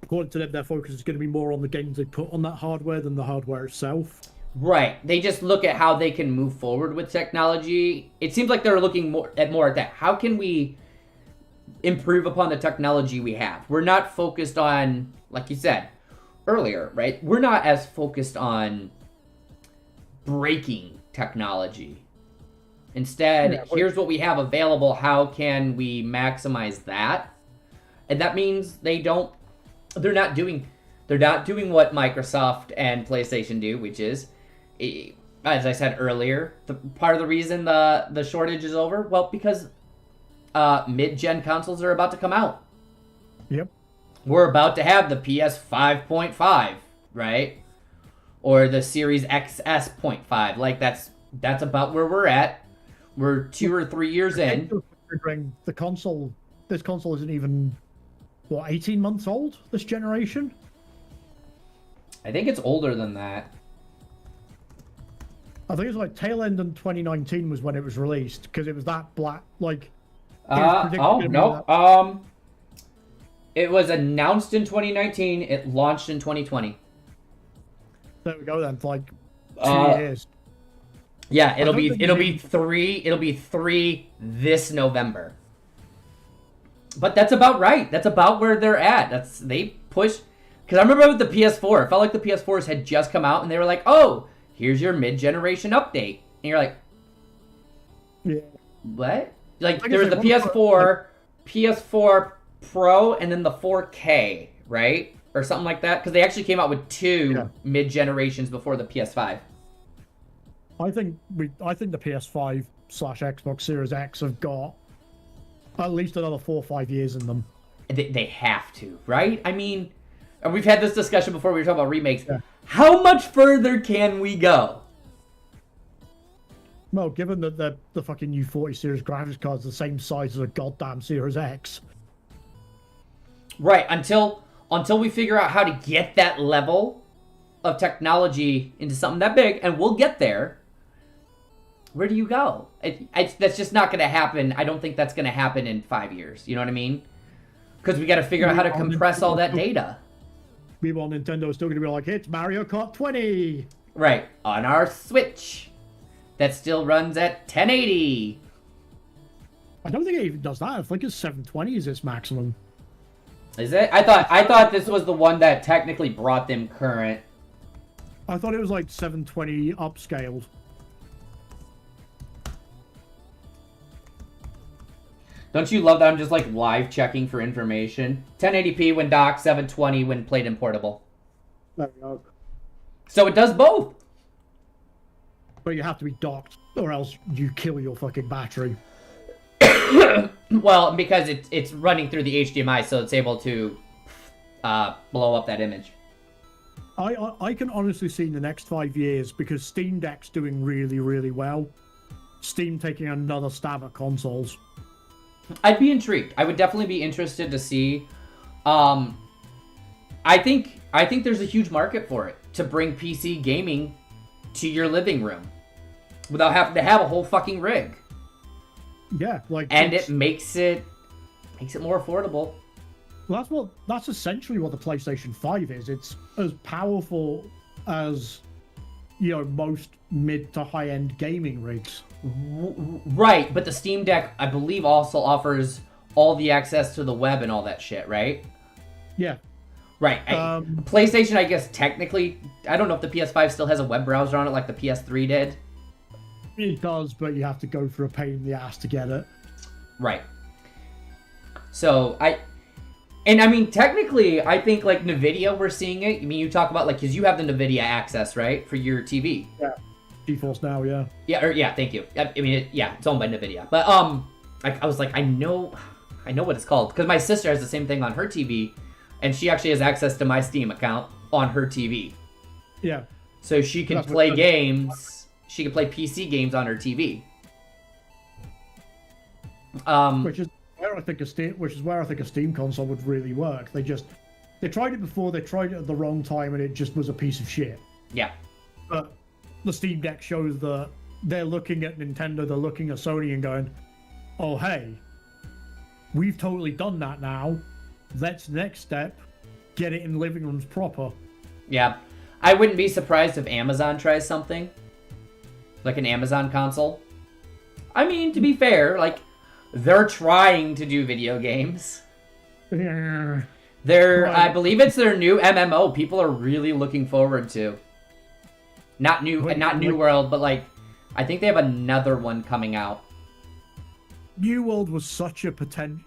according to them, their focus is going to be more on the games they put on that hardware than the hardware itself. Right. They just look at how they can move forward with technology. It seems like they're looking more at that. How can we improve upon the technology we have. We're not focused on, like you said earlier, right? We're not as focused on breaking technology. Instead, here's what we have available. How can we maximize that? And that means they're not doing what Microsoft and PlayStation do, which is, as I said earlier, part of the reason the shortage is over, well, because mid-gen consoles are about to come out. Yep. We're about to have the PS 5.5, right? Or the Series XS.5. Like, that's about where we're at. We're 2 or 3 years in. The console, this console isn't even, 18 months old, this generation? I think it's older than that. I think it's like tail end in 2019 was when it was released, because it was that black, like... no. It was announced in 2019. It launched in 2020. There we go then. For like 2 years. Yeah, it'll be three this November. But that's about right. That's about where they're at. They push. Because I remember with the PS4, it felt like the PS4s had just come out, and they were like, "Oh, here's your mid-generation update," and you're like, "Yeah, what?" Like there was the PS4, PS4 Pro, and then the 4K, right? Or something like that. Because they actually came out with two mid-generations before the PS5. I think the PS5 / Xbox Series X have got at least another 4 or 5 years in them. They have to, right? I mean, and we've had this discussion before. We were talking about remakes. Yeah. How much further can we go? Well, given that the fucking new 40 series graphics card's the same size as a goddamn Series X. Right, until we figure out how to get that level of technology into something that big, and we'll get there. Where do you go? That's just not going to happen. I don't think that's going to happen in 5 years. You know what I mean? Because we got to figure out how to compress all that data. Meanwhile, Nintendo is still going to be like, it's Mario Kart 20. Right, on our Switch. That still runs at 1080. I don't think it even does that. I think it's 720 is its maximum. Is it? I thought this was the one that technically brought them current. I thought it was like 720 upscaled. Don't you love that I'm just like live checking for information? 1080p when docked, 720 when played in portable. There we go. So it does both. But you have to be docked, or else you kill your fucking battery. Well, because it's running through the HDMI, so it's able to blow up that image. I can honestly see in the next 5 years, because Steam Deck's doing really, really well, Steam taking another stab at consoles. I'd be intrigued. I would definitely be interested to see. I think there's a huge market for it to bring PC gaming to your living room without having to have a whole fucking rig. Yeah, like, and it makes it more affordable. Well, that's essentially what the PlayStation 5 is. It's as powerful as, most mid to high end gaming rigs. Right, but the Steam Deck, I believe, also offers all the access to the web and all that shit, right? Yeah. Right. PlayStation, I guess, technically, I don't know if the PS5 still has a web browser on it like the PS3 did. It does, but you have to go through a pain in the ass to get it. Right. So, technically, I think, like, NVIDIA, we're seeing it. I mean, you talk about, like, because you have the NVIDIA access, right, for your TV. Yeah. GeForce Now, yeah. Yeah, thank you. I mean, it's owned by NVIDIA. But, I was like, I know what it's called. Because my sister has the same thing on her TV, and she actually has access to my Steam account on her TV. Yeah. So she can play games. She can play PC games on her TV. Which is where I think a Steam console would really work. They tried it before, they tried it at the wrong time, and it just was a piece of shit. Yeah. But the Steam Deck shows that they're looking at Nintendo, they're looking at Sony and going, oh, hey, we've totally done that now. That's the next step. Get it in living rooms proper. Yeah. I wouldn't be surprised if Amazon tries something. Like an Amazon console. I mean, to be fair, like, They're trying to do video games. Yeah. I believe it's their new MMO. People are really looking forward to. Not New World, but like, I think they have another one coming out. New World was such a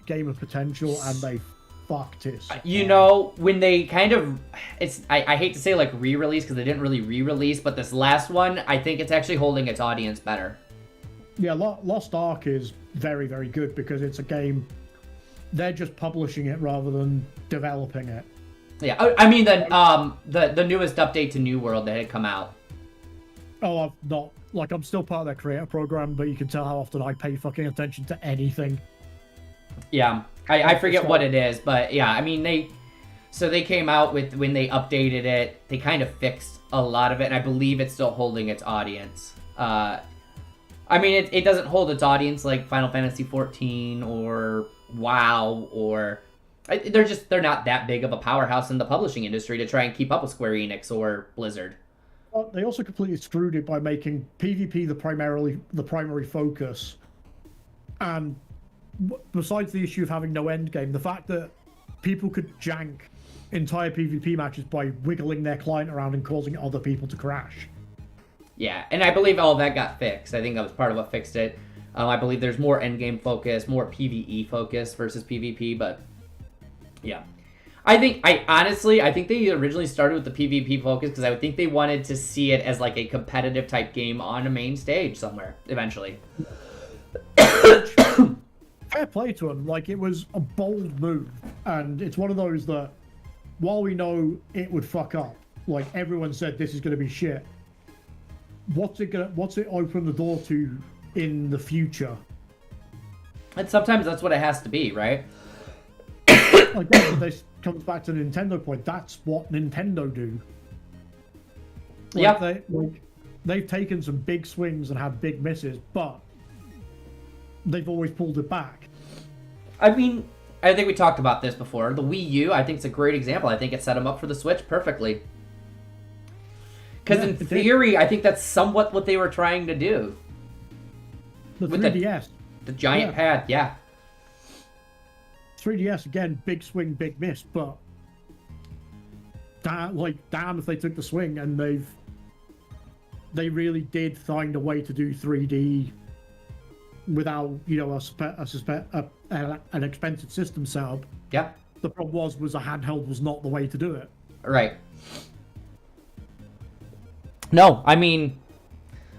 game of potential, and they fucked it. You know, when they kind of, I hate to say like re-release because they didn't really re-release, but this last one, I think it's actually holding its audience better. Yeah, Lost Ark is very, very good because it's a game. They're just publishing it rather than developing it. Yeah, I mean the newest update to New World that had come out. Oh, I've not. Like, I'm still part of their creator program, but you can tell how often I pay fucking attention to anything. Yeah, I forget what it is, but yeah, I mean, they came out with, when they updated it, they kind of fixed a lot of it, and I believe it's still holding its audience. I mean, it doesn't hold its audience like Final Fantasy XIV or WoW, or they're not that big of a powerhouse in the publishing industry to try and keep up with Square Enix or Blizzard. Well, they also completely screwed it by making PvP the primary focus, and besides the issue of having no end game, the fact that people could jank entire PvP matches by wiggling their client around and causing other people to crash. Yeah, and I believe all of that got fixed. I think that was part of what fixed it. I believe there's more endgame focus, more PvE focus versus PvP, but yeah. I think they originally started with the PvP focus because I would think they wanted to see it as like a competitive type game on a main stage somewhere eventually. Fair play to them. Like, it was a bold move, and it's one of those that, while we know it would fuck up, like everyone said this is going to be shit. What's it open the door to in the future? And sometimes that's what it has to be, right? Like, this comes back to the Nintendo point. That's what Nintendo do. Like, they've taken some big swings and had big misses, but they've always pulled it back. I mean, I think we talked about this before. The Wii U, I think, it's a great example. I think it set them up for the Switch perfectly. Because in theory, I think that's somewhat what they were trying to do. The 3DS. The giant pad, yeah. 3DS, again, big swing, big miss, but damn if they took the swing, and they really did find a way to do 3D without, you know, an expensive system setup. Yeah. The problem was a handheld was not the way to do it. Right. No, I mean,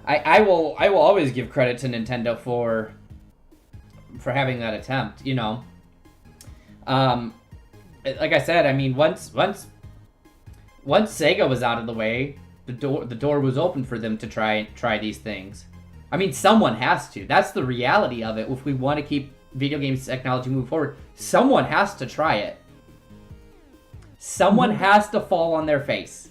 I will always give credit to Nintendo for having that attempt, you know. Like I said, I mean, once Sega was out of the way, the door was open for them to try these things. I mean, someone has to. That's the reality of it. If we want to keep video games technology moving forward, someone has to try it. Someone has to fall on their face,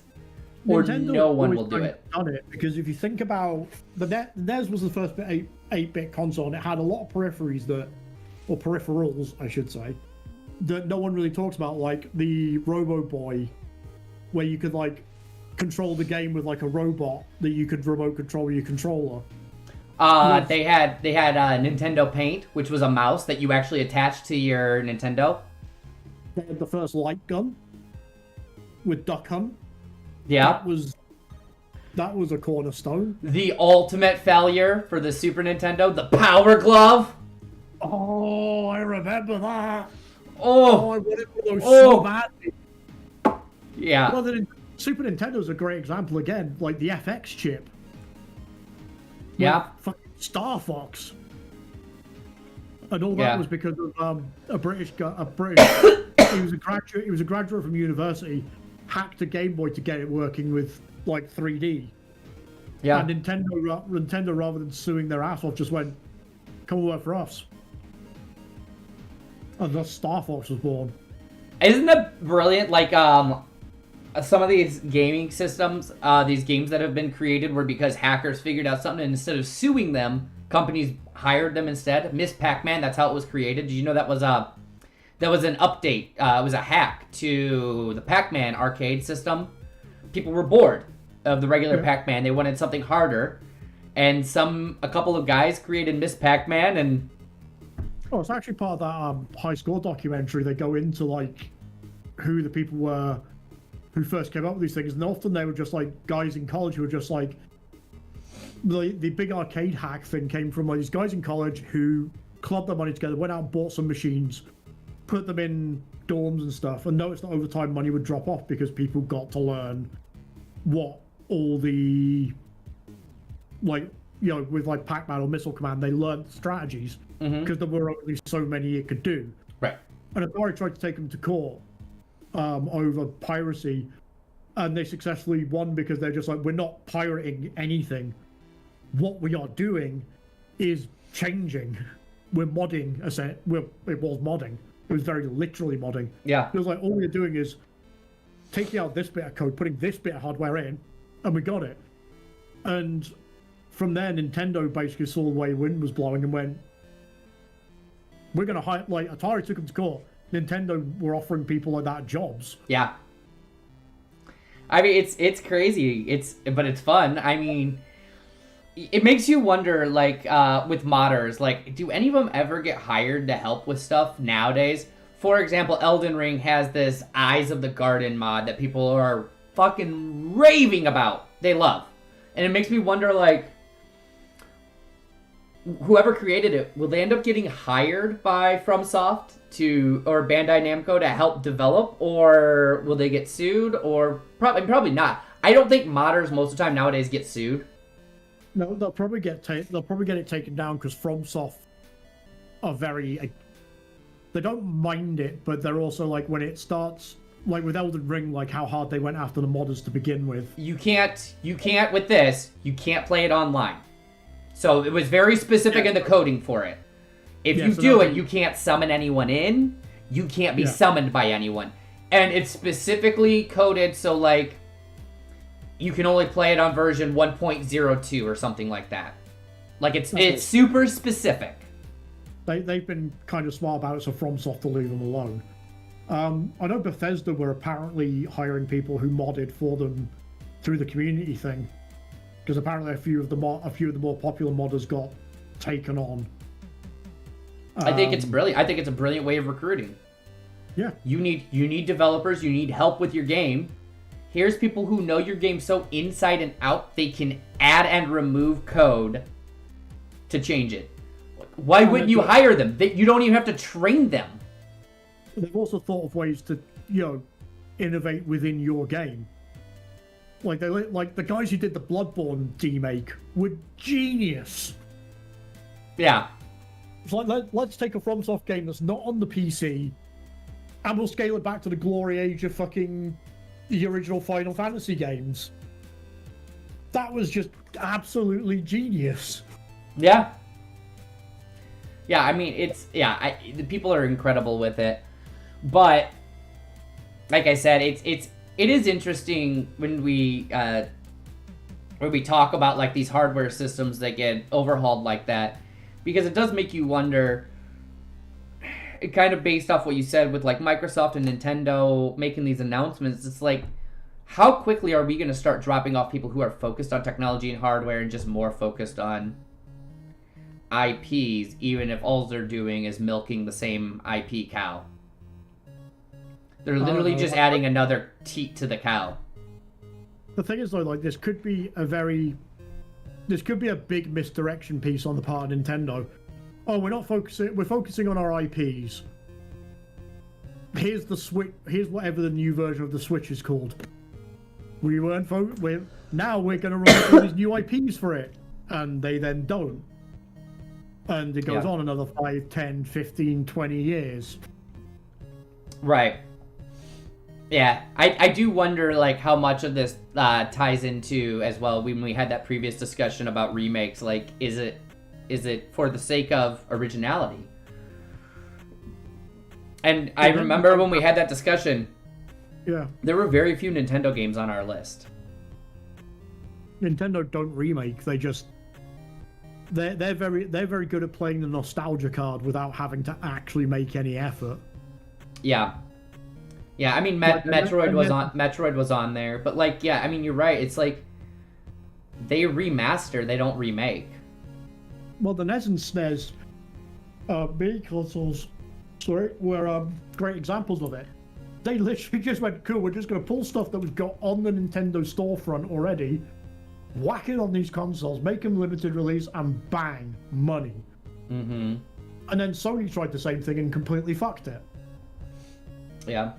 or Nintendo no one will do it. Done it because if you think about the NES was the first 8-bit console, and it had a lot of peripherals, I should say, that no one really talks about, like the Robo Boy, where you could like control the game with like a robot that you could remote control your controller. They had Nintendo Paint, which was a mouse that you actually attached to your Nintendo. They had the first light gun with Duck Hunt. Yeah, that was a cornerstone. The ultimate failure for the Super Nintendo, the Power Glove. Oh, I remember that. Oh, I wanted those so badly. Yeah. Well, the Super Nintendo's a great example again, like the FX chip. Yeah. Fucking Star Fox. And all that was because of a British guy. He was a graduate from university, hacked a Game Boy to get it working with like 3D. Yeah. And Nintendo, rather than suing their ass off, just went, "Come work for us." And thus Star Fox was born. Isn't that brilliant? Like, some of these gaming systems, these games that have been created were because hackers figured out something, and instead of suing them, companies hired them instead. Miss Pac-Man, that's how it was created. Did you know that was an update? It was a hack to the Pac-Man arcade system. People were bored of the regular Pac-Man. They wanted something harder. And a couple of guys created Miss Pac-Man, and Oh, it's actually part of that high score documentary. They go into like who the people were who first came up with these things, and often they were just like guys in college who were just like the big arcade hack thing came from like these guys in college who clubbed their money together, went out and bought some machines, put them in dorms and stuff, and noticed that over time money would drop off because people got to learn what all the like with like Pac-Man or Missile Command, they learned strategies because there were only so many it could do. Right. And Atari tried to take them to court over piracy, and they successfully won because they're just like, we're not pirating anything. What we are doing is changing. We're modding. It was modding. It was very literally modding. Yeah. It was like all we're doing is taking out this bit of code, putting this bit of hardware in, and we got it. And from there, Nintendo basically saw the way wind was blowing and went, we're going to hire, like, Atari took them to court. Nintendo were offering people like that jobs. Yeah. I mean, it's crazy. But it's fun. I mean, it makes you wonder, like, with modders, like, do any of them ever get hired to help with stuff nowadays? For example, Elden Ring has this Eyes of the Garden mod that people are fucking raving about. They love. And it makes me wonder, like, whoever created it, will they end up getting hired by FromSoft or Bandai Namco to help develop, or will they get sued? Or probably not. I don't think modders most of the time nowadays get sued. No, they'll probably get it taken down because FromSoft are very. They don't mind it, but they're also like when it starts, like with Elden Ring, like how hard they went after the modders to begin with. You can't with this. You can't play it online. So it was very specific in the coding for it. If you do it, you can't summon anyone in. You can't be summoned by anyone. And it's specifically coded so, like, you can only play it on version 1.02 or something like that. Like, it's super specific. They've been kind of smart about it, so FromSoft will leave them alone. I know Bethesda were apparently hiring people who modded for them through the community thing. Because apparently a few of the more popular modders got taken on. I think it's brilliant. I think it's a brilliant way of recruiting. Yeah. You need developers. You need help with your game. Here's people who know your game so inside and out they can add and remove code to change it. Why wouldn't you hire them? You don't even have to train them. They've also thought of ways to innovate within your game. Like the guys who did the Bloodborne remake were genius. Yeah. It's like let's take a FromSoft game that's not on the PC, and we'll scale it back to the glory age of fucking the original Final Fantasy games. That was just absolutely genius. Yeah. Yeah, I mean the people are incredible with it, but like I said, it is interesting when we talk about like these hardware systems that get overhauled like that, because it does make you wonder, kind of based off what you said with like Microsoft and Nintendo making these announcements. It's like, how quickly are we going to start dropping off people who are focused on technology and hardware and just more focused on IPs, even if all they're doing is milking the same IP cow? They're literally just adding another teat to the cow. The thing is, though, like this could be a big misdirection piece on the part of Nintendo. Oh, we're focusing on our IPs. Here's the Switch. Here's whatever the new version of the Switch is called. Now we're going to release all these new IPs for it, and they then don't. And it goes on another 5, 10, 15, 20 years. Right. Yeah, I do wonder like how much of this ties into as well when we had that previous discussion about remakes. Like, is it for the sake of originality? And I remember when we had that discussion, there were very few Nintendo games on our list. Nintendo don't remake; they're very good at playing the nostalgia card without having to actually make any effort. Yeah. Yeah, I mean, Metroid was on there, but like, yeah, I mean, you're right. It's like they remaster, they don't remake. Well, the NES and SNES, mini consoles, sorry, were great examples of it. They literally just went, cool, we're just going to pull stuff that we've got on the Nintendo storefront already, whack it on these consoles, make them limited release, and bang, money. Mm-hmm. And then Sony tried the same thing and completely fucked it. Yeah.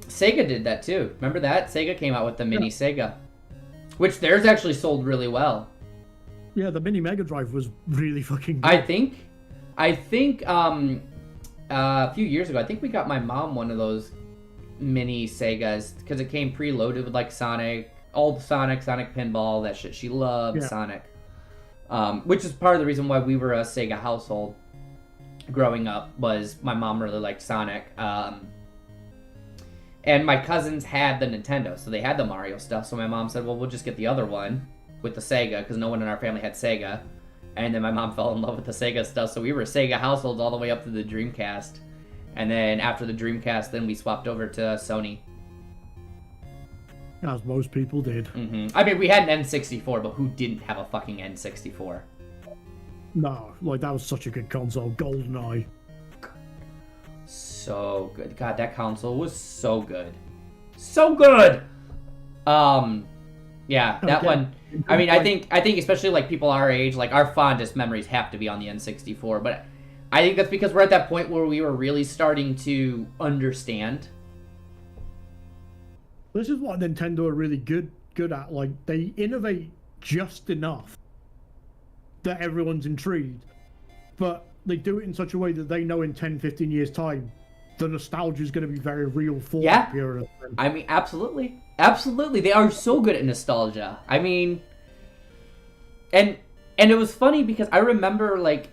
Sega did that too. Remember that? Sega came out with the mini Sega, which theirs actually sold really well. Yeah, the mini Mega Drive was really fucking good. I think a few years ago, I think we got my mom one of those mini Segas because it came preloaded with like Sonic, old Sonic Pinball, that shit. She loved Sonic. Which is part of the reason why we were a Sega household growing up, was my mom really liked Sonic. And my cousins had the Nintendo, so they had the Mario stuff. So my mom said, well, we'll just get the other one with the Sega, because no one in our family had Sega. And then my mom fell in love with the Sega stuff, so we were Sega households all the way up to the Dreamcast. And then after the Dreamcast, then we swapped over to Sony. As most people did. Mm-hmm. I mean, we had an N64, but who didn't have a fucking N64? No, like, that was such a good console. GoldenEye. So good. God, that console was so good. So good! Yeah, that one. I mean, I think especially like people our age, like our fondest memories have to be on the N64, but I think that's because we're at that point where we were really starting to understand. This is what Nintendo are really good at. Like, they innovate just enough that everyone's intrigued, but they do it in such a way that they know in 10, 15 years' time, the nostalgia is going to be very real for that period. I mean, absolutely. Absolutely. They are so good at nostalgia. I mean, and it was funny because I remember, like,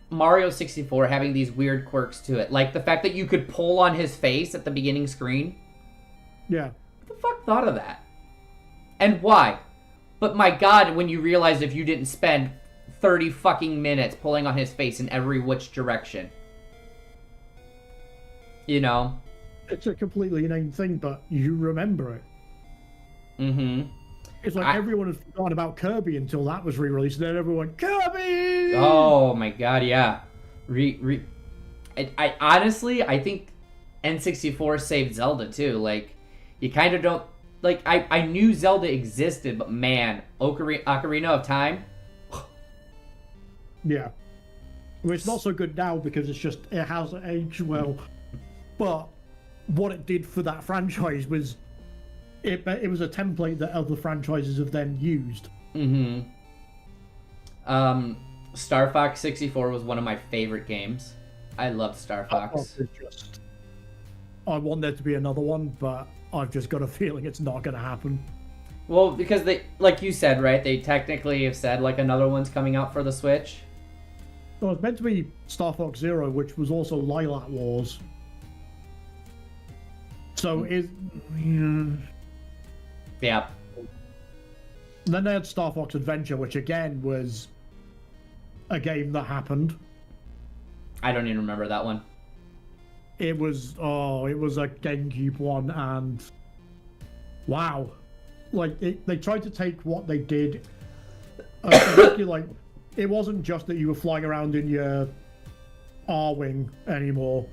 Mario 64 having these weird quirks to it. Like, the fact that you could pull on his face at the beginning screen. Yeah. Who the fuck thought of that? And why? But my god, when you realize if you didn't spend 30 fucking minutes pulling on his face in every which direction. You know? It's a completely inane thing, but you remember it. Mm-hmm. It's like everyone had forgotten about Kirby until that was re-released, and then everyone, Kirby! Oh my god, yeah. I honestly, I think N64 saved Zelda too. Like, you kind of don't... Like, I knew Zelda existed, but man, Ocarina of Time... Yeah. I mean, it's not so good now because it hasn't aged well. But what it did for that franchise was it was a template that other franchises have then used. Mm-hmm. Star Fox 64 was one of my favorite games. I loved Star Fox. I want there to be another one, but I've just got a feeling it's not going to happen. Well, because they, like you said, right? They technically have said like another one's coming out for the Switch. Well, it's meant to be Star Fox Zero, which was also Lilac Wars. So yeah. Then they had Star Fox Adventure, which again was a game that happened. I don't even remember that one. It was a GameCube one, and wow, like they tried to take what they did. Like, it wasn't just that you were flying around in your R-Wing anymore.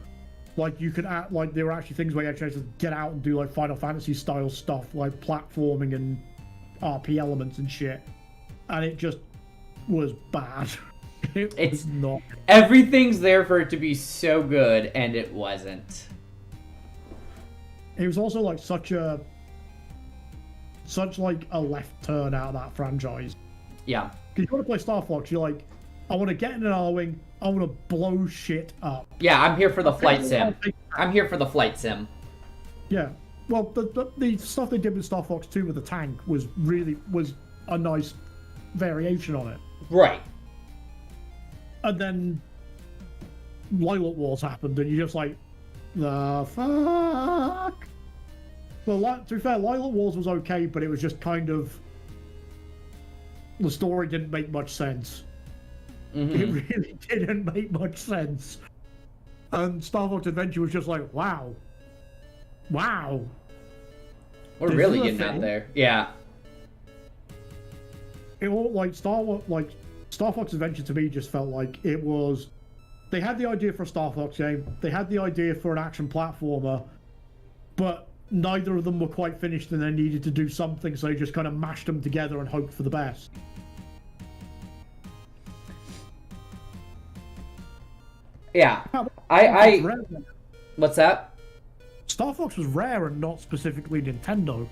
Like, you could act like there were actually things where you actually had to get out and do like Final Fantasy style stuff, like platforming and RP elements and shit. And it just was bad. It's not. Everything's there for it to be so good, and it wasn't. It was also like such a left turn out of that franchise. Yeah. Because you want to play Star Fox, you're like, I want to get in an R-Wing, I want to blow shit up. Yeah, I'm here for the flight sim. I'm here for the flight sim. Yeah. Well, the stuff they did with Star Fox 2 with the tank was a nice variation on it. Right. And then Lilac Wars happened, and you're just like, the fuck? Well, to be fair, Lilac Wars was okay, but it was just kind of... The story didn't make much sense. Mm-hmm. It really didn't make much sense. And Star Fox Adventure was just like, wow. Wow. We're really getting out there. Yeah. It all, like, Star Fox Adventure to me just felt like it was. They had the idea for a Star Fox game. They had the idea for an action platformer, but neither of them were quite finished, and they needed to do something, so they just kind of mashed them together and hoped for the best. Yeah, What's that? Star Fox was rare and not specifically Nintendo.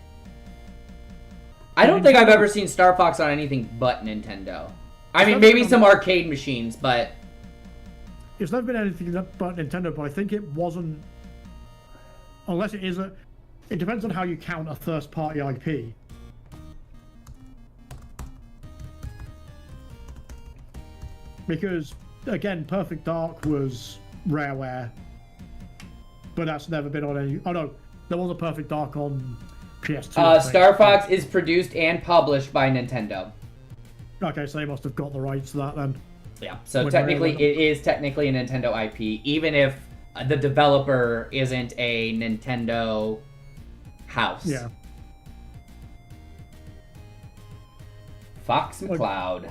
I don't think I've ever seen Star Fox on anything but Nintendo. I mean, maybe some arcade machines, but... It's never been anything but Nintendo, but I think it wasn't... Unless it is a... It depends on how you count a first-party IP. Because, again, Perfect Dark was Rareware. But that's never been on any... Oh, no. There was a Perfect Dark on PS2. Star Fox is produced and published by Nintendo. Okay, so they must have got the rights to that then. Yeah, so technically it is technically a Nintendo IP, even if the developer isn't a Nintendo house. Yeah. Fox McCloud.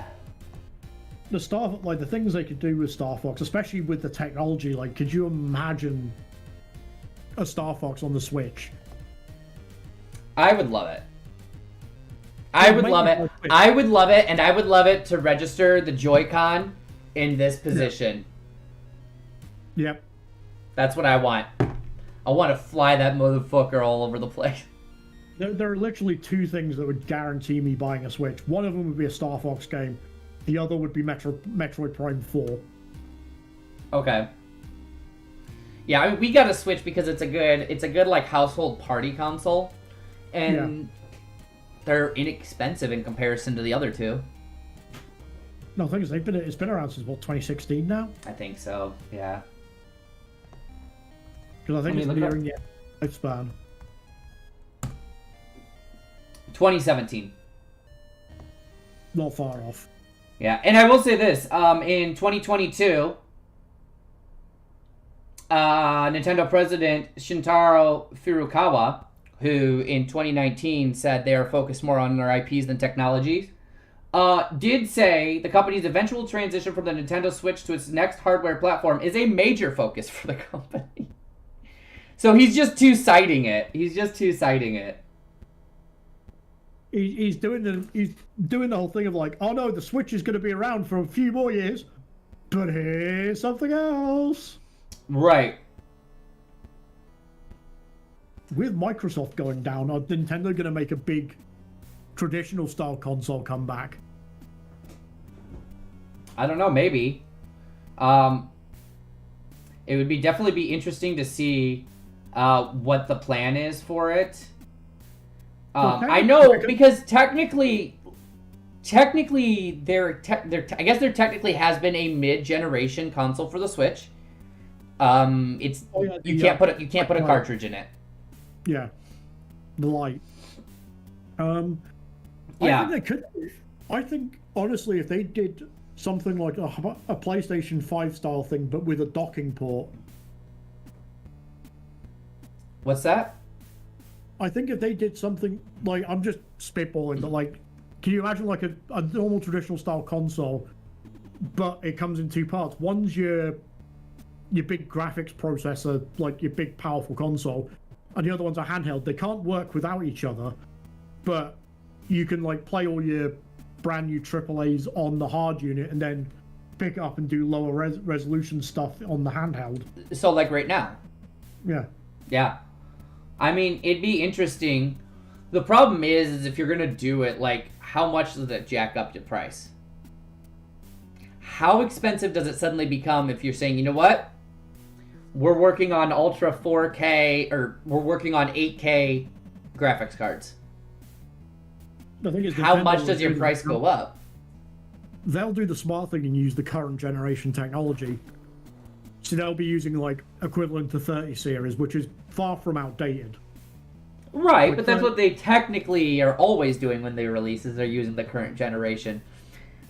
The things they could do with Star Fox, especially with the technology, like, could you imagine a Star Fox on the Switch? I would love it. I would love it. I would love it, and I would love it to register the Joy-Con in this position. Yep. That's what I want. I want to fly that motherfucker all over the place. There are literally two things that would guarantee me buying a Switch. One of them would be a Star Fox game. The other would be Metroid Prime 4. Okay. Yeah, I mean, we got a Switch because it's a good like household party console, and they're inexpensive in comparison to the other two. No, the thing is, it's been around since, what, 2016 now? I think so, yeah. Because I think it's nearing the lifespan. 2017. Not far off. Yeah, and I will say this, in 2022, Nintendo president Shintaro Furukawa, who in 2019 said they are focused more on their IPs than technologies, did say the company's eventual transition from the Nintendo Switch to its next hardware platform is a major focus for the company. So he's just two-siding it. He's doing the whole thing of like, oh no, the Switch is going to be around for a few more years, but here's something else. Right. With Microsoft going down, are Nintendo going to make a big traditional style console comeback? I don't know, maybe. It would definitely be interesting to see what the plan is for it. I know because technically there technically has been a mid-generation console for the Switch. You can't put a cartridge in it. Yeah, the light. Yeah. I think they could. I think honestly, if they did something like a PlayStation 5 style thing, but with a docking port. What's that? I think if they did something like, I'm just spitballing, but like, can you imagine like a normal traditional style console, but it comes in two parts. One's your big graphics processor, like your big powerful console, and the other one's a handheld. They can't work without each other, but you can like play all your brand new AAAs on the hard unit and then pick it up and do lower resolution stuff on the handheld. So like right now. Yeah. Yeah. I mean, it'd be interesting. The problem is if you're going to do it, like, how much does it jack up the price? How expensive does it suddenly become if you're saying, you know what? We're working on Ultra 4K, or we're working on 8K graphics cards. The thing is, how much does your price go up? They'll do the smart thing and use the current generation technology. So they'll be using like equivalent to 30 series, which is far from outdated. Right, but that's what they technically are always doing when they release, is they're using the current generation.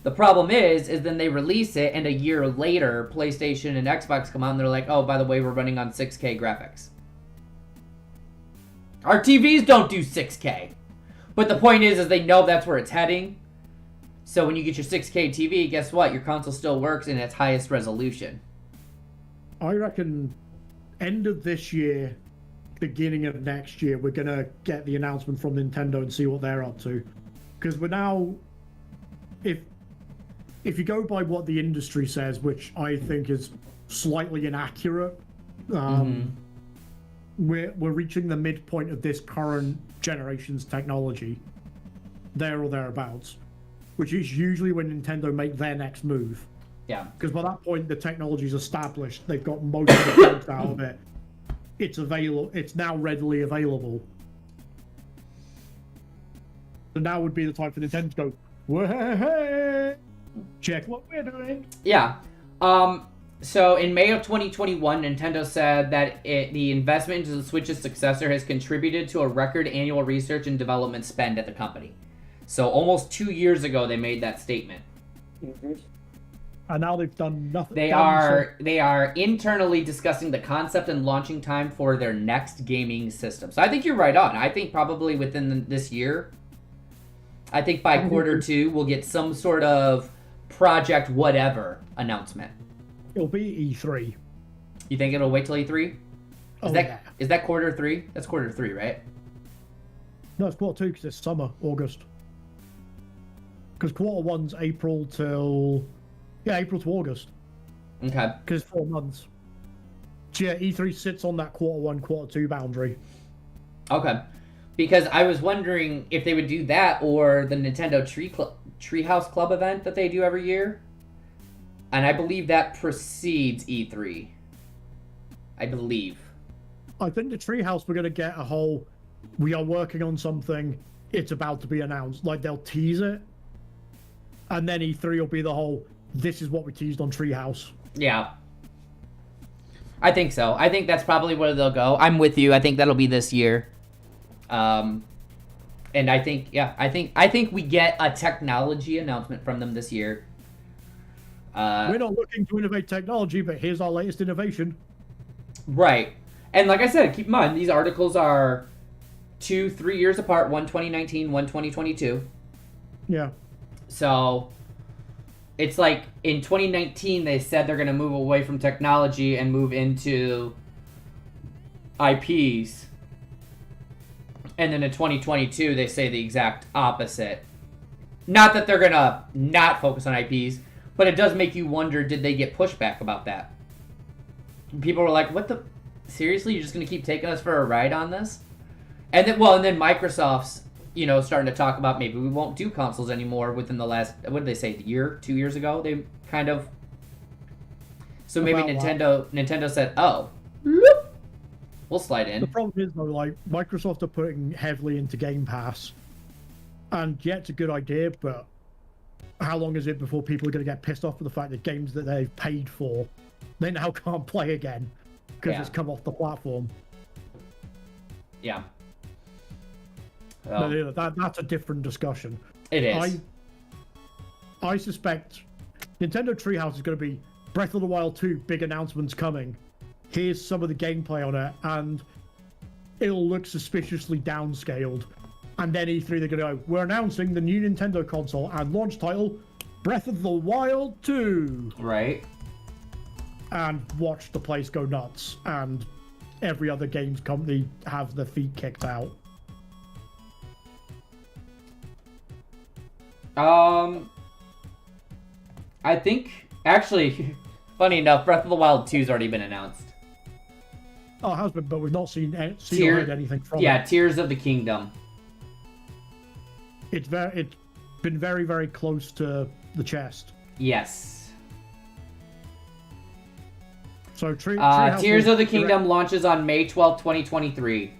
The problem is then they release it, and a year later, PlayStation and Xbox come out, and they're like, oh, by the way, we're running on 6K graphics. Our TVs don't do 6K. But the point is they know that's where it's heading. So when you get your 6K TV, guess what? Your console still works in its highest resolution. I reckon end of this year, beginning of next year, we're gonna get the announcement from Nintendo and see what they're up to. Because we're now, if you go by what the industry says, which I think is slightly inaccurate, we're reaching the midpoint of this current generation's technology, there or thereabouts, which is usually when Nintendo make their next move. Yeah. Because by that point, the technology's established. They've got most of the points out of it. It's available. It's now readily available. So now would be the time for Nintendo to go, "Hey, check what we're doing." Yeah. So in May of 2021, Nintendo said that the investment into the Switch's successor has contributed to a record annual research and development spend at the company. So almost 2 years ago, they made that statement. And now they've done nothing. They are internally discussing the concept and launching time for their next gaming system. So I think you're right on. I think probably within this year, I think by quarter 2, we'll get some sort of project whatever announcement. It'll be E3. You think it'll wait till E3? Is that quarter 3? That's quarter 3, right? No, it's quarter 2 because it's summer, August. Because quarter 1's April to August. Okay. Because it's 4 months. So yeah, E3 sits on that quarter 1, quarter 2 boundary. Okay. Because I was wondering if they would do that or the Nintendo Treehouse Club event that they do every year. And I believe that precedes E3. I believe. I think the Treehouse, we're going to get a whole, we are working on something, it's about to be announced. Like, they'll tease it. And then E3 will be the whole, this is what we teased on Treehouse. Yeah. I think so. I think that's probably where they'll go. I'm with you. I think that'll be this year. And I think, I think we get a technology announcement from them this year. We're not looking to innovate technology, but here's our latest innovation. Right. And like I said, keep in mind, these articles are 2-3 years apart. One 2019, one 2022. Yeah. So it's like in 2019, they said they're going to move away from technology and move into IPs. And then in 2022, they say the exact opposite. Not that they're going to not focus on IPs, but it does make you wonder, did they get pushback about that? People were like, what the... Seriously? You're just going to keep taking us for a ride on this? And then Microsoft's, starting to talk about maybe we won't do consoles anymore within the last... What did they say? 2 years ago? They kind of... So maybe Nintendo said, oh, we'll slide in. The problem is, though, like, Microsoft are putting heavily into Game Pass. And yeah, it's a good idea, but how long is it before people are going to get pissed off with the fact that games that they've paid for, they now can't play again because it's come off the platform? Yeah. But that's a different discussion. It is. I suspect Nintendo Treehouse is going to be Breath of the Wild 2, big announcements coming. Here's some of the gameplay on it, and it'll look suspiciously downscaled. And then E3, they're going to go, we're announcing the new Nintendo console and launch title, Breath of the Wild 2. Right. And watch the place go nuts. And every other games company have their feet kicked out. I think, actually, funny enough, Breath of the Wild 2's already been announced. Oh, it has been, but we've not seen or heard anything from it. Yeah, Tears of the Kingdom. It's been very, very close to the chest. Yes. So Tears of the Kingdom launches on May 12th, 2023.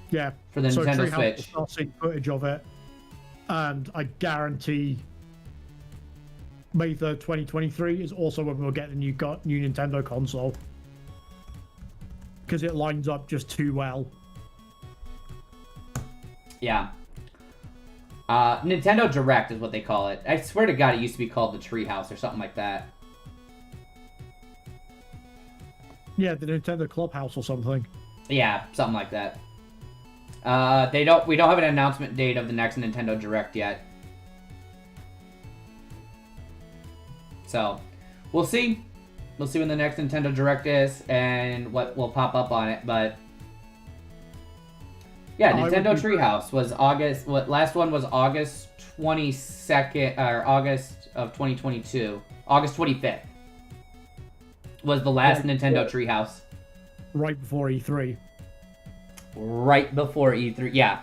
Yeah. For the Nintendo Treehouse Switch. Will start seeing footage of it, and I guarantee May 3rd, 2023 is also when we'll get the new Nintendo console. Because it lines up just too well. Yeah. Nintendo Direct is what they call it. I swear to God, it used to be called the Treehouse or something like that. Yeah, the Nintendo Clubhouse or something. Yeah, something like that. We don't have an announcement date of the next Nintendo Direct yet. So, we'll see. We'll see when the next Nintendo Direct is and what will pop up on it, but yeah, Nintendo Treehouse was August. Last one was August 22nd or August of 2022. August 25th was the last Nintendo Treehouse. Right before E3. Right before E3, yeah.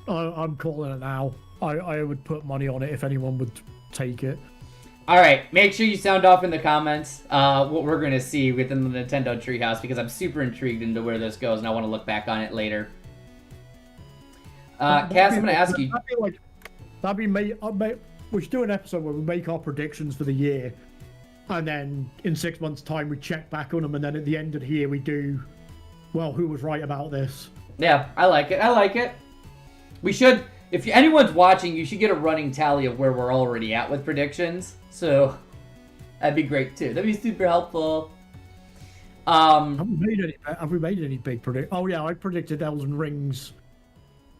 I'm calling it now. I would put money on it if anyone would take it. All right, make sure you sound off in the comments what we're going to see within the Nintendo Treehouse, because I'm super intrigued into where this goes, and I want to look back on it later. Cass, I'm going to ask you... That'd be we should do an episode where we make our predictions for the year, and then in 6 months' time we check back on them, and then at the end of the year we do, well, who was right about this? Yeah, I like it. I like it. We should... If anyone's watching, you should get a running tally of where we're already at with predictions. So, that'd be great too. That'd be super helpful. Have we made any big predictions? Oh yeah, I predicted Elden Ring's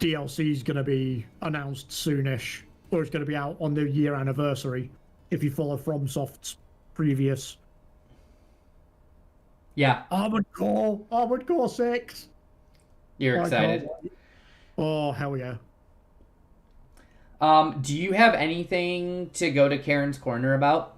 DLC is going to be announced soonish, or it's going to be out on the year anniversary. If you follow FromSoft's previous. Yeah. Armored Core 6. You're excited. Oh hell yeah. Do you have anything to go to Karen's Corner about?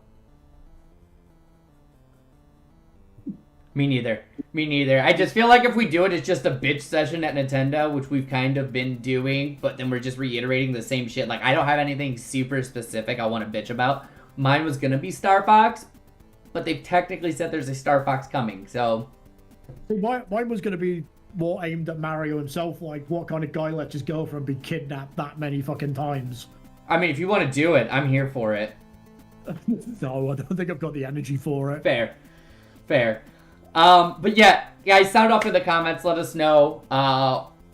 Me neither. Me neither. I just feel like if we do it, it's just a bitch session at Nintendo, which we've kind of been doing, but then we're just reiterating the same shit. Like, I don't have anything super specific I want to bitch about. Mine was going to be Star Fox, but they've technically said there's a Star Fox coming, so... Mine was going to be more aimed at Mario himself, like, what kind of guy lets his girlfriend be kidnapped that many fucking times? I mean, if you want to do it, I'm here for it. No, I don't think I've got the energy for it. Fair. Fair. But yeah, guys, sound off in the comments. Let us know.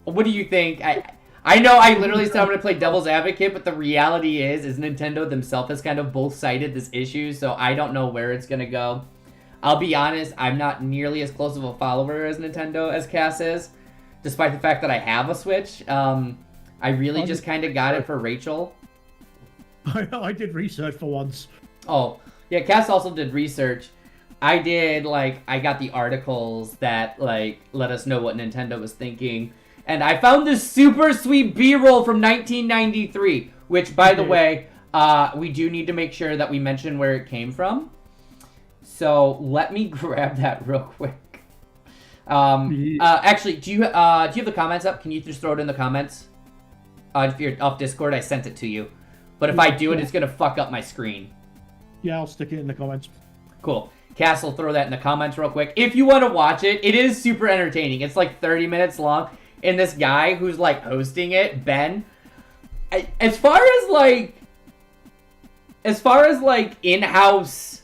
What do you think? I know I literally said I'm going to play devil's advocate, but the reality is Nintendo themselves has kind of both cited this issue, so I don't know where it's going to go. I'll be honest, I'm not nearly as close of a follower as Nintendo as Cass is, despite the fact that I have a Switch. I really just kind of got it for Rachel. I did research for once. Oh, yeah, Cass also did research. I got the articles that, let us know what Nintendo was thinking. And I found this super sweet B-roll from 1993, which, by the way, we do need to make sure that we mention where it came from. So let me grab that real quick. Actually, do you have the comments up? Can you just throw it in the comments? If you're off Discord, I sent it to you. But if I do it, it's going to fuck up my screen. Yeah, I'll stick it in the comments. Cool. Cass will throw that in the comments real quick. If you want to watch it, it is super entertaining. It's like 30 minutes long. And this guy who's like hosting it, Ben, as far as in-house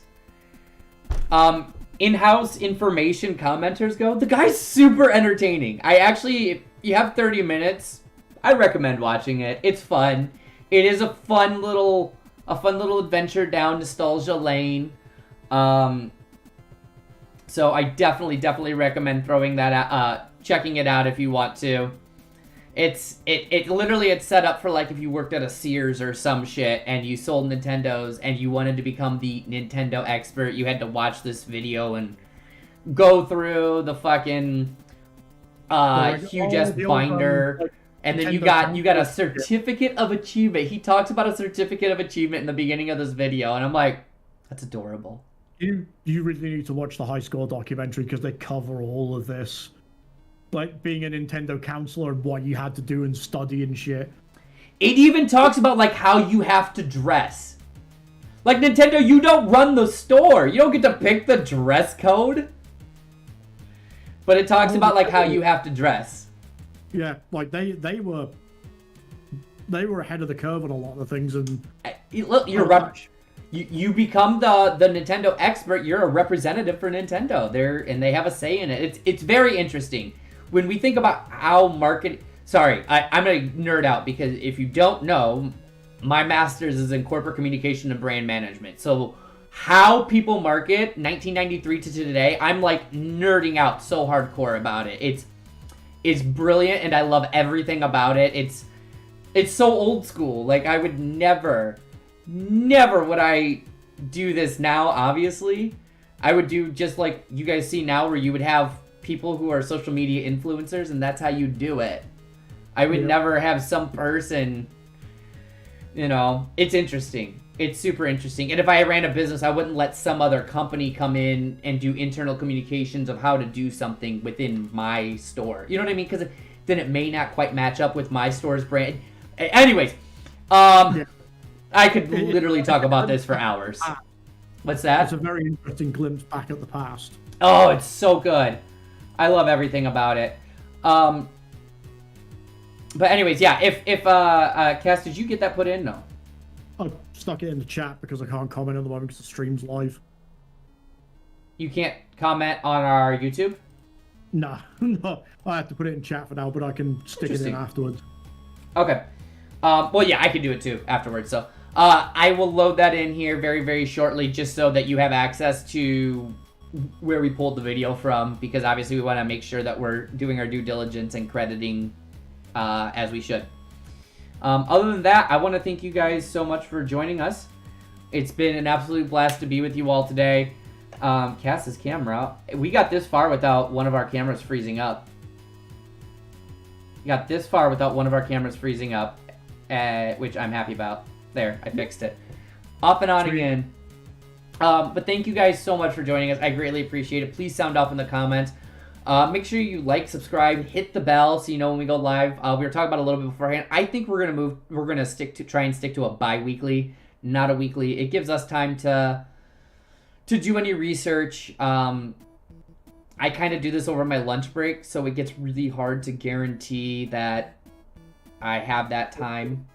information commenters go, the guy's super entertaining. If you have 30 minutes, I recommend watching it. It's fun. It is a fun little adventure down nostalgia lane. So I definitely recommend checking it out if you want to. It's set up for like if you worked at a Sears or some shit and you sold Nintendos and you wanted to become the Nintendo expert, you had to watch this video and go through the fucking huge ass binder. And then you got a certificate of achievement. He talks about a certificate of achievement in the beginning of this video, and I'm like, that's adorable. You really need to watch the High Score documentary because they cover all of this. Like being a Nintendo counselor and what you had to do and study and shit. It even talks about like how you have to dress. Like Nintendo, you don't run the store. You don't get to pick the dress code. But it talks about like how you have to dress. Yeah, like they were ahead of the curve on a lot of things, and look, you become the Nintendo expert. You're a representative for Nintendo. They have a say in it. It's very interesting when we think about how marketing. Sorry, I'm gonna nerd out because if you don't know, my master's is in corporate communication and brand management. So how people market 1993 to today, I'm like nerding out so hardcore about it. is brilliant, and I love everything about it. It's so old school. Like, I would never would I do this now, obviously. I would do just like you guys see now, where you would have people who are social media influencers, and that's how you do it. I would never have some person, you know, it's interesting. It's super interesting. And if I ran a business, I wouldn't let some other company come in and do internal communications of how to do something within my store. You know what I mean? Because then it may not quite match up with my store's brand. Anyways, I could literally talk about this for hours. What's that? It's a very interesting glimpse back at the past. Oh, it's so good. I love everything about it. But anyways, yeah, if Cass, did you get that put in? No. I stuck it in the chat because I can't comment at the moment because the stream's live. You can't comment on our YouTube? Nah, no. I have to put it in chat for now, but I can stick it in afterwards. Okay. Well, yeah, I can do it too afterwards. So I will load that in here very, very shortly, just so that you have access to where we pulled the video from, because obviously we want to make sure that we're doing our due diligence and crediting as we should. Other than that, I want to thank you guys so much for joining us. It's been an absolute blast to be with you all today. Cass's camera. We got this far without one of our cameras freezing up. We got this far without one of our cameras freezing up, which I'm happy about. There, I fixed it. Off and on again. But thank you guys so much for joining us. I greatly appreciate it. Please sound off in the comments. Make sure you like, subscribe, hit the bell so you know when we go live. We were talking about a little bit beforehand. I think we're gonna try and stick to a bi-weekly, not a weekly. It gives us time to do any research. I kind of do this over my lunch break, so it gets really hard to guarantee that I have that time.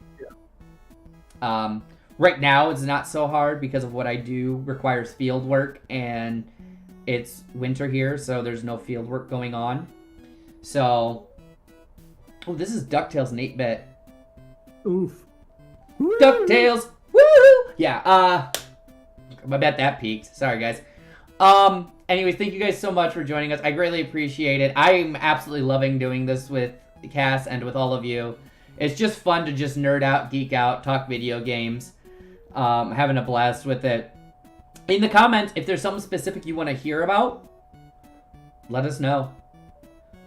Right now it's not so hard because of what I do requires field work, and it's winter here, so there's no field work going on. So, oh, this is DuckTales and 8-bit. Oof. DuckTales! Woo! Yeah, I bet that peaked. Sorry, guys. Anyways, thank you guys so much for joining us. I greatly appreciate it. I'm absolutely loving doing this with Cass and with all of you. It's just fun to just nerd out, geek out, talk video games. Having a blast with it. In the comments, if there's something specific you want to hear about, let us know.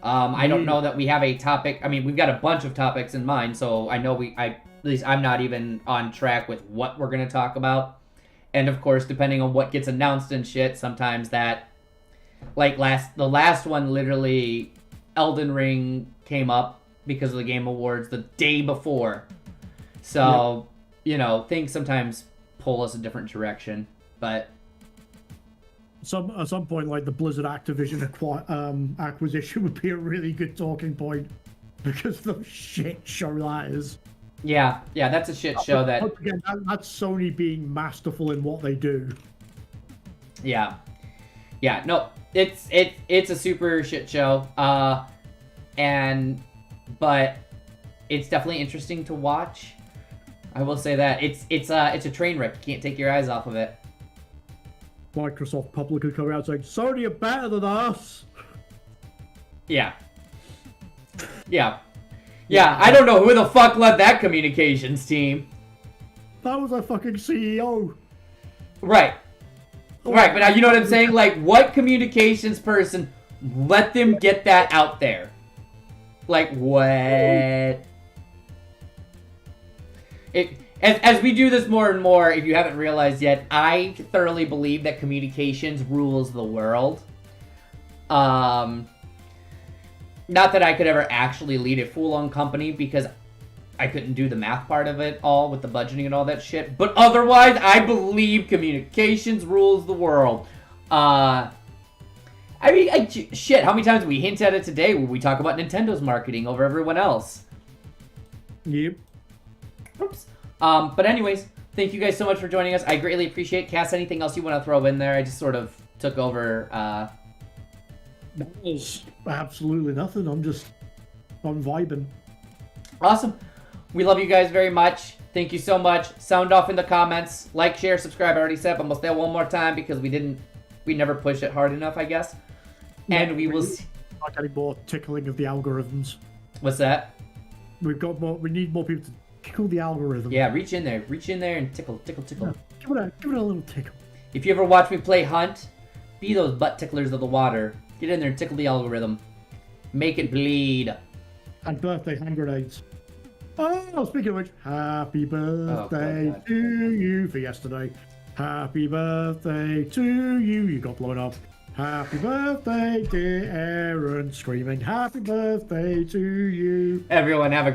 I don't know that we have a topic. I mean, we've got a bunch of topics in mind, so I know at least I'm not even on track with what we're going to talk about. And of course, depending on what gets announced and shit, sometimes that, like the last one, literally, Elden Ring came up because of the Game Awards the day before. So, you know, things sometimes pull us a different direction. But at some point, like the Blizzard Activision acquisition would be a really good talking point, because the shit show that is. Yeah, that's a shit show. That again, that's Sony being masterful in what they do. Yeah, no, it's a super shit show. But it's definitely interesting to watch. I will say that it's a train wreck. You can't take your eyes off of it. Microsoft publicly coming out saying Sony are better than us. Yeah. I don't know who the fuck led that communications team. That was a fucking CEO. Right, but now you know what I'm saying? Like, what communications person let them get that out there? Like, what? As we do this more and more, if you haven't realized yet, I thoroughly believe that communications rules the world. Not that I could ever actually lead a full-on company, because I couldn't do the math part of it all with the budgeting and all that shit. But otherwise, I believe communications rules the world. I mean, shit, how many times did we hint at it today when we talk about Nintendo's marketing over everyone else? Yep. Oops. But anyways, thank you guys so much for joining us. I greatly appreciate it. Cass, anything else you want to throw in there? I just sort of took over. That was absolutely nothing. I'm vibing. Awesome. We love you guys very much. Thank you so much. Sound off in the comments. Like, share, subscribe. I already said, but we'll say it one more time because we never pushed it hard enough, I guess. And we will see. start getting more tickling of the algorithms. What's that? We've got more. We need more people to tickle the algorithm. Yeah, reach in there and tickle. Yeah, give it a little tickle. If you ever watch me play Hunt, be those butt ticklers of the water. Get in there and tickle the algorithm. Make it bleed. And birthday hand grenades. Oh, speaking of which, happy birthday to you for yesterday. Happy birthday to you. You got blown up. Happy birthday, dear Aaron. Screaming, happy birthday to you. Everyone have a